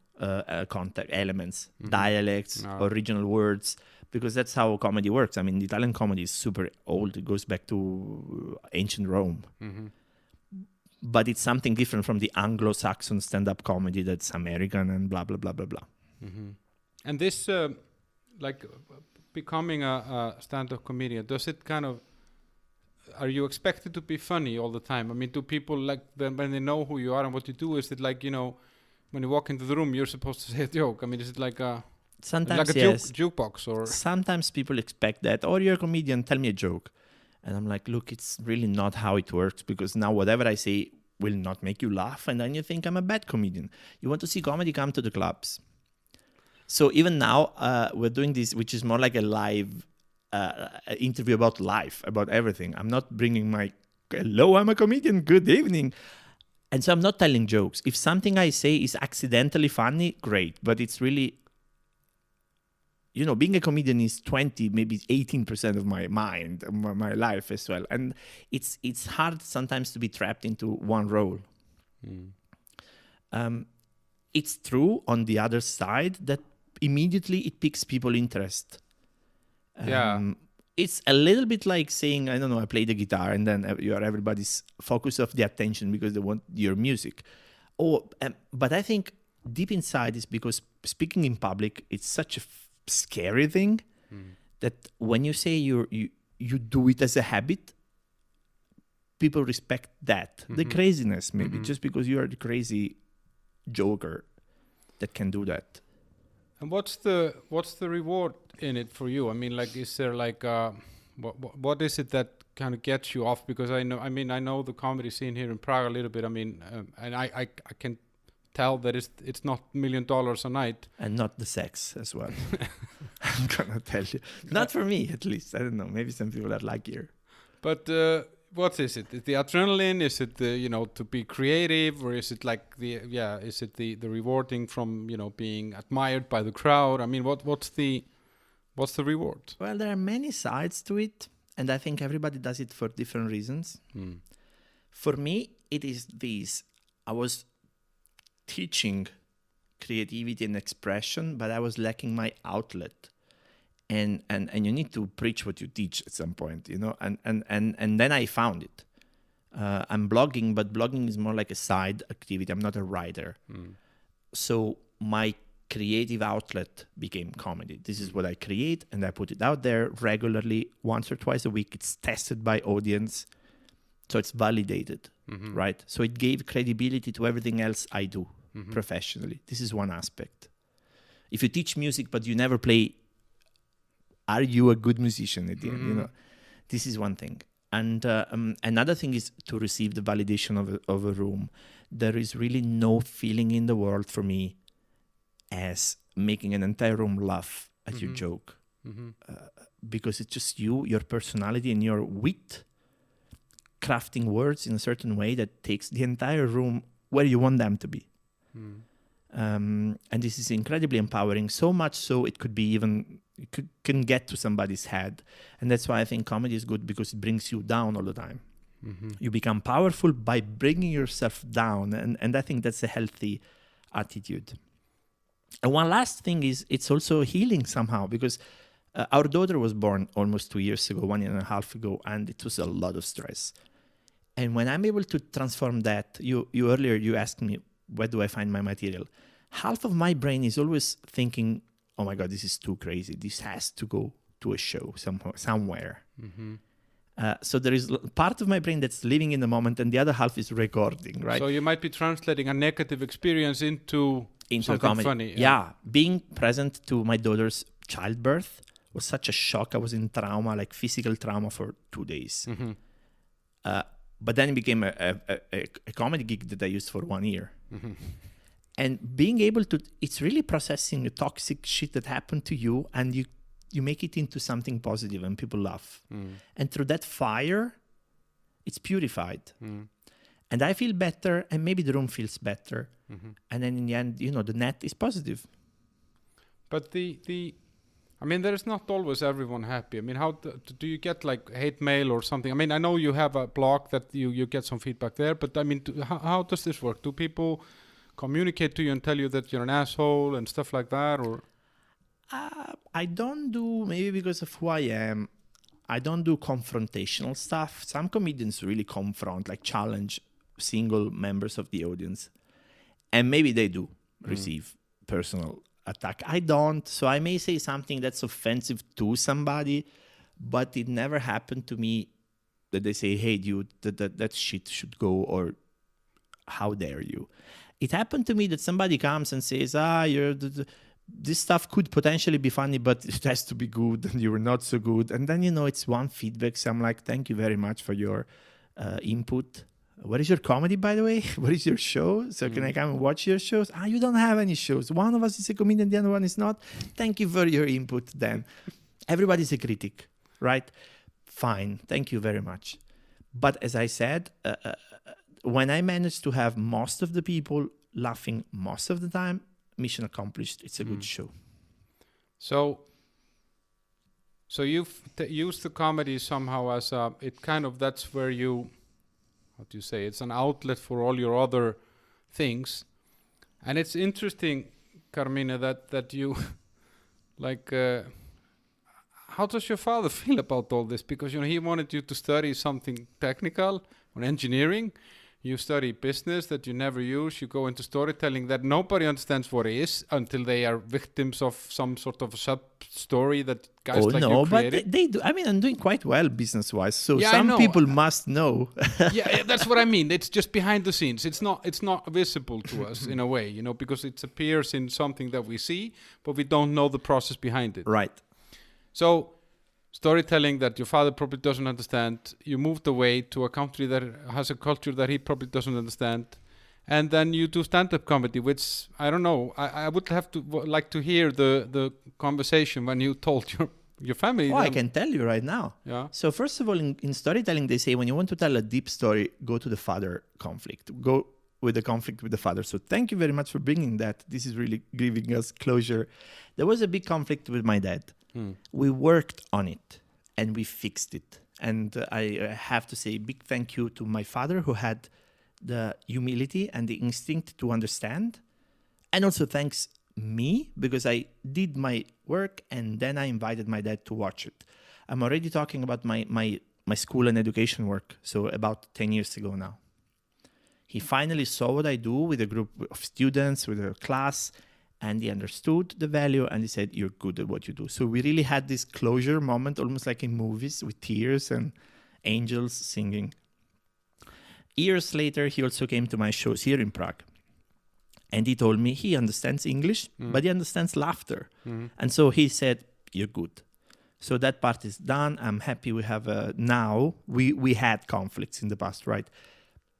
contact elements, dialects, or regional words, because that's how comedy works. I mean, the Italian comedy is super old. It goes back to ancient Rome. But it's something different from the Anglo-Saxon stand-up comedy that's American and blah, blah, blah, blah, blah. And this, becoming a stand-up comedian, does it kind of, are you expected to be funny all the time? I mean, do people, like, when they know who you are and what you do, is it like, you know, when you walk into the room, you're supposed to say a joke? I mean, is it like a... Sometimes, like a yes. Jukebox, or... Sometimes people expect that. Or you're a comedian, tell me a joke. And I'm like, look, it's really not how it works, because now whatever I say will not make you laugh, and then you think I'm a bad comedian. You want to see comedy, come to the clubs. So even now, we're doing this, which is more like a live interview about life, about everything. I'm not bringing my, hello, I'm a comedian, good evening. And so I'm not telling jokes. If something I say is accidentally funny, great. But it's really being a comedian is 20, maybe 18% of my mind, my life as well. And it's hard sometimes to be trapped into one role. It's true on the other side that immediately it piques people's interest. It's a little bit like saying, I don't know, I play the guitar and then you are everybody's focus of the attention because they want your music. But I think deep inside is because speaking in public, it's such a scary thing that when you say you do it as a habit, people respect that. The craziness, maybe, just because you are the crazy joker that can do that. And what's the reward in it for you? I mean, like, is there like what is it that kind of gets you off? Because I know the comedy scene here in Prague a little bit. I mean, and I can tell that it's not $1 million a night, and not the sex as well. I'm gonna tell you, not for me at least. I don't know. Maybe some people are luckier. But what is it? Is the adrenaline? Is it the to be creative, or is it like is it the rewarding from being admired by the crowd? I mean, what's the reward? Well, there are many sides to it, and I think everybody does it for different reasons. For me, it is this. I was teaching creativity and expression, but I was lacking my outlet. And you need to preach what you teach at some point, and then I found it. I'm blogging, but blogging is more like a side activity. I'm not a writer. So my creative outlet became comedy. This is what I create, and I put it out there regularly, once or twice a week. It's tested by audience, so it's validated, right? So it gave credibility to everything else I do professionally. This is one aspect. If you teach music but you never play, are you a good musician at the end? This is one thing. And another thing is to receive the validation of a room. There is really no feeling in the world for me as making an entire room laugh at your joke. Because it's just you, your personality, and your wit crafting words in a certain way that takes the entire room where you want them to be. And this is incredibly empowering, so much so it could be even, can get to somebody's head. And that's why I think comedy is good, because it brings you down all the time. You become powerful by bringing yourself down. And I think that's a healthy attitude. And one last thing is, it's also healing somehow, because our daughter was born almost 2 years ago, 1.5 years ago, and it was a lot of stress. And when I'm able to transform that, you earlier, you asked me, where do I find my material? Half of my brain is always thinking, oh my God, this is too crazy. This has to go to a show somewhere. So there is part of my brain that's living in the moment, and the other half is recording, right? So you might be translating a negative experience into something comedy. Funny. Yeah. Being present to my daughter's childbirth was such a shock. I was in trauma, like physical trauma, for 2 days. But then it became a comedy gig that I used for 1 year. And being able to, it's really processing the toxic shit that happened to you, and you make it into something positive, and people laugh. And through that fire, it's purified. And I feel better, and maybe the room feels better. And then in the end, the net is positive. But I mean, there is not always everyone happy. I mean, how do you get like hate mail or something? I mean, I know you have a blog that you get some feedback there, but I mean, how does this work? Do people communicate to you and tell you that you're an asshole and stuff like that, or? I don't do, maybe because of who I am, I don't do confrontational stuff. Some comedians really confront, like challenge single members of the audience. And maybe they do receive personal attack. I don't. So I may say something that's offensive to somebody, but it never happened to me that they say, hey, dude, that shit should go, or how dare you. It happened to me that somebody comes and says, this stuff could potentially be funny, but it has to be good, and you were not so good. And then, it's one feedback. So I'm like, thank you very much for your input. What is your comedy, by the way? What is your show? So can I come and watch your shows? You don't have any shows. One of us is a comedian, the other one is not. Thank you for your input then. Everybody's a critic, right? Fine. Thank you very much. But as I said, when I managed to have most of the people laughing most of the time, mission accomplished. It's a good show. So So you've used the comedy somehow as that's where you, how do you say, it's an outlet for all your other things. And it's interesting, Carmine, that you, like, how does your father feel about all this? Because, he wanted you to study something technical on engineering. You study business that you never use. You go into storytelling that nobody understands what it is until they are victims of some sort of a sub-story that guys like you created. But they do. I mean, I'm doing quite well business-wise, so Yeah, some people must know. Yeah, that's what I mean. It's just behind the scenes. It's not visible to us in a way, because it appears in something that we see, but we don't know the process behind it. Right. So, storytelling that your father probably doesn't understand, you moved away to a country that has a culture that he probably doesn't understand, and then you do stand-up comedy, which, I don't know, I would have to like to hear the conversation when you told your family. I can tell you right now. Yeah. So first of all, in storytelling, they say when you want to tell a deep story, go to the father conflict. Go with the conflict with the father. So thank you very much for bringing that. This is really giving us closure. There was a big conflict with my dad. We worked on it and we fixed it. And I have to say a big thank you to my father, who had the humility and the instinct to understand. And also thanks me, because I did my work and then I invited my dad to watch it. I'm already talking about my school and education work. So about 10 years ago now. He finally saw what I do with a group of students, with a class, and he understood the value and he said, you're good at what you do. So we really had this closure moment, almost like in movies, with tears and angels singing. Years later, he also came to my shows here in Prague. And he told me he understands English, but he understands laughter. And so he said, you're good. So that part is done. I'm happy we have now, we had conflicts in the past, right?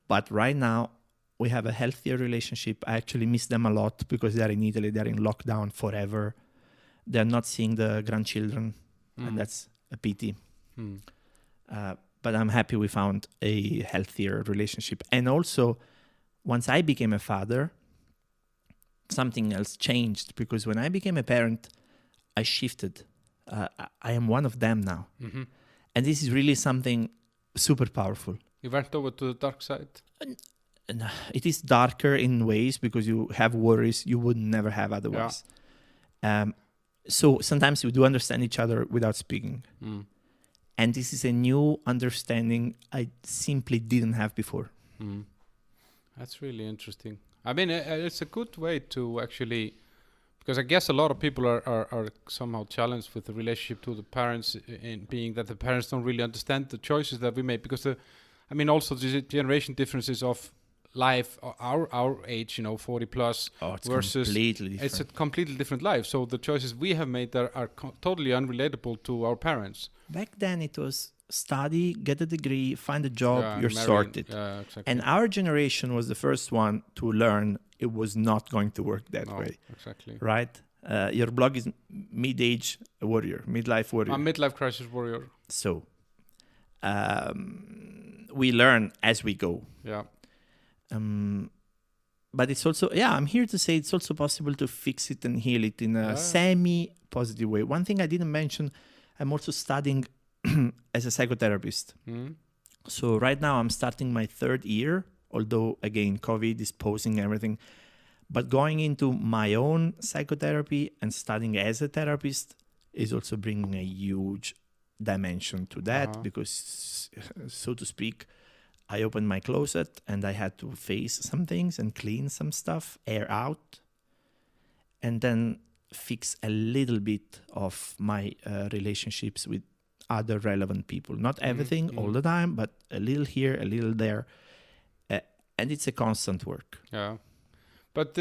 But right now, we have a healthier relationship. I actually miss them a lot because they're in Italy. They're in lockdown forever. They're not seeing the grandchildren. And that's a pity. But I'm happy we found a healthier relationship. And also, once I became a father, something else changed. Because when I became a parent, I shifted. I am one of them now. And this is really something super powerful. You went over to the dark side? It is darker in ways because you have worries you would never have otherwise. Yeah. So sometimes we do understand each other without speaking. And this is a new understanding I simply didn't have before. That's really interesting. I mean, it's a good way to actually, because I guess a lot of people are somehow challenged with the relationship to the parents, in being that the parents don't really understand the choices that we make. Because also the generation differences of life, our age, 40 plus, versus completely different. It's a completely different life. So the choices we have made are totally unrelatable to our parents. Back then it was study, get a degree, find a job, you're sorted. Yeah, exactly. And our generation was the first one to learn it was not going to work that way. Exactly. Right? Your blog is mid-age warrior, midlife warrior. I'm midlife crisis warrior. So we learn as we go. Yeah. But it's also, I'm here to say it's also possible to fix it and heal it in a semi-positive way. One thing I didn't mention, I'm also studying as a psychotherapist. So right now I'm starting my 3rd year, although again, COVID is posing everything. But going into my own psychotherapy and studying as a therapist is also bringing a huge dimension to that because, so to speak, I opened my closet and I had to face some things and clean some stuff, air out, and then fix a little bit of my relationships with other relevant people. Not everything all the time, but a little here, a little there. And it's a constant work. Yeah. But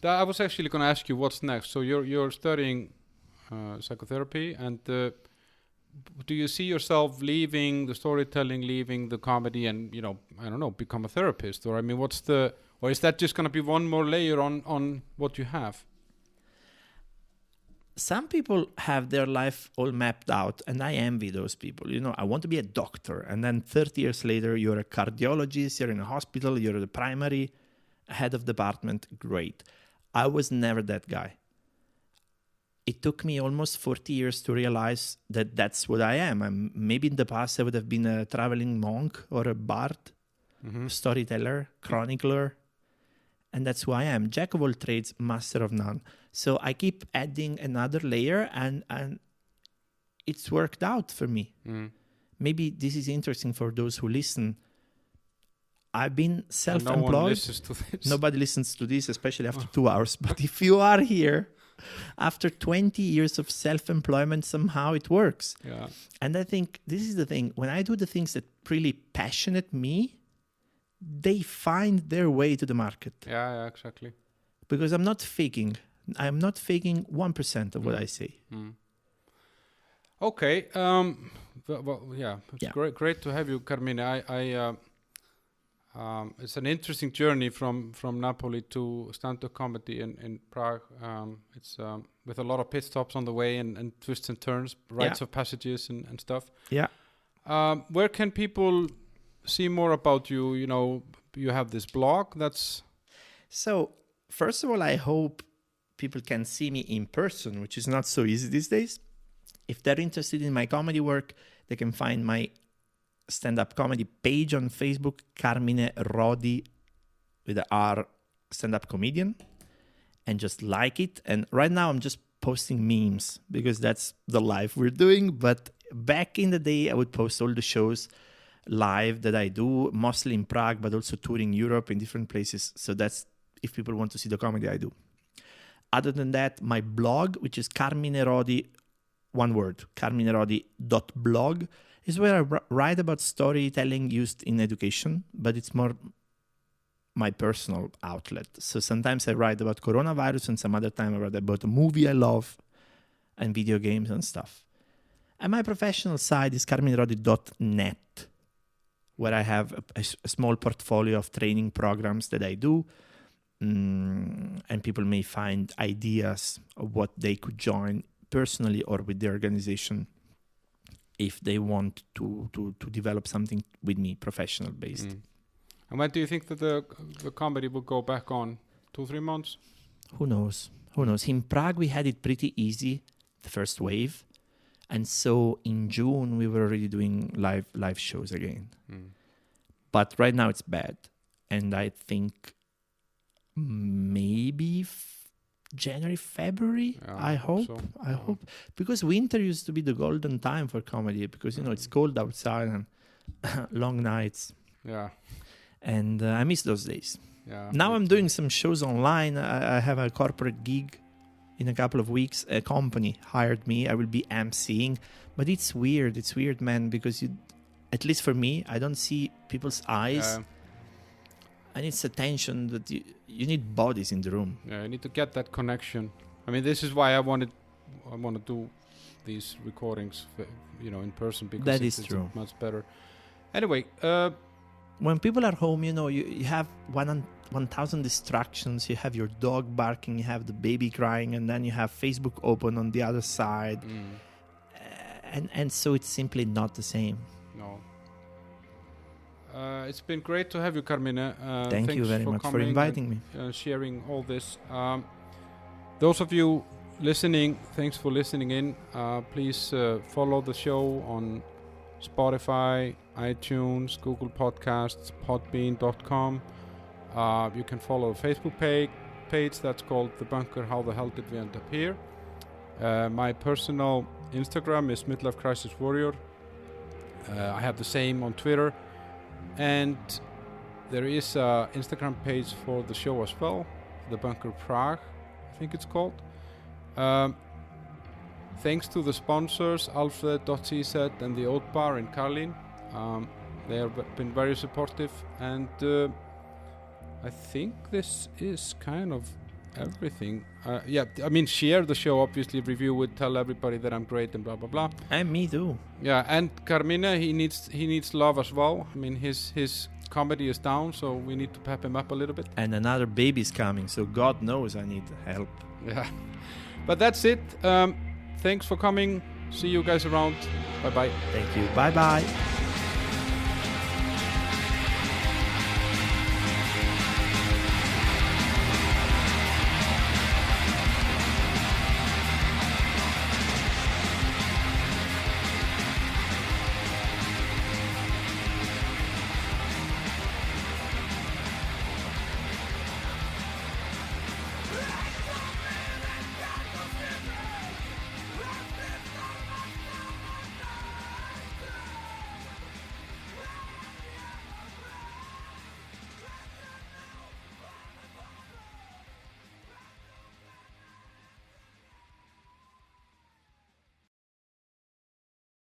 I was actually going to ask you what's next. So you're studying psychotherapy, and do you see yourself leaving the storytelling, leaving the comedy, and I don't know, become a therapist? Or or is that just going to be one more layer on what you have? Some people have their life all mapped out, and I envy those people. I want to be a doctor, and then 30 years later, you're a cardiologist, you're in a hospital, you're the primary head of department. Great. I was never that guy. It took me almost 40 years to realize that that's what I am. Maybe in the past I would have been a traveling monk or a bard, storyteller, chronicler, and that's who I am. Jack of all trades, master of none. So I keep adding another layer, and it's worked out for me. Maybe this is interesting for those who listen. I've been self-employed. No one listens to this. Nobody listens to this, especially after 2 hours. But if you are here, after 20 years of self-employment, somehow it works. Yeah. And I think this is the thing. When I do the things that really passionate me, they find their way to the market. Yeah, exactly. Because I'm not faking. I'm not faking 1% of what I say. Okay. It's great to have you, Carmine. It's an interesting journey from Napoli to stand-up comedy in Prague. It's with a lot of pit stops on the way and twists and turns, rites of passages and stuff. Yeah. Where can people see more about you? You know, you have this blog. So, first of all, I hope people can see me in person, which is not so easy these days. If they're interested in my comedy work, they can find my stand-up comedy page on Facebook, Carmine Rodi with the R, stand-up comedian, and just like it. And right now I'm just posting memes because that's the life we're doing. But back in the day, I would post all the shows live that I do, mostly in Prague, but also touring Europe in different places. So that's if people want to see the comedy I do. Other than that, my blog, which is Carmine Rodi, one word, carminerodi.blog, is where I write about storytelling used in education, but it's more my personal outlet. So sometimes I write about coronavirus, and some other time I write about a movie I love and video games and stuff. And my professional side is carminerodi.net, where I have a small portfolio of training programs that I do, and people may find ideas of what they could join personally or with the organization if they want to develop something with me, professional based. And when do you think that the comedy will go back on? 2-3 months? Who knows? In Prague, we had it pretty easy, the first wave. And so in June, we were already doing live shows again. But right now it's bad. And I think maybe January, February, I hope. Because winter used to be the golden time for comedy because, it's cold outside and long nights. Yeah. And I miss those days. Yeah. Now I'm doing some shows online. I have a corporate gig in a couple of weeks. A company hired me. I will be emceeing. But it's weird. It's weird, man, because at least for me, I don't see people's eyes. And it's a tension that you need bodies in the room. Yeah, you need to get that connection. I mean, this is why I want to do these recordings, in person, because that is it's true. Much better. Anyway, when people are home, you have 1,000 distractions. You have your dog barking, you have the baby crying, and then you have Facebook open on the other side, and so it's simply not the same. No. It's been great to have you, Carmine. Thank you very much for inviting me. Sharing all this. Those of you listening, thanks for listening in. Please follow the show on Spotify, iTunes, Google Podcasts, Podbean.com. You can follow the Facebook page that's called The Bunker, How the Hell Did We End Up Here? My personal Instagram is Midlife Crisis Warrior. I have the same on Twitter. And there is an Instagram page for the show as well, The Bunker Prague, I think it's called. Thanks to the sponsors, Alfred.cz and the Oat Bar in Karlin. They have been very supportive, and I think this is kind of everything. Share the show, obviously, review it, tell everybody that I'm great and blah blah blah. And me too. Yeah, and Carmine, he needs love as well. I mean, his comedy is down, so we need to pep him up a little bit. And another baby's coming, so God knows I need help. Yeah, but that's it. Thanks for coming. See you guys around. Bye bye. Thank you. Bye bye.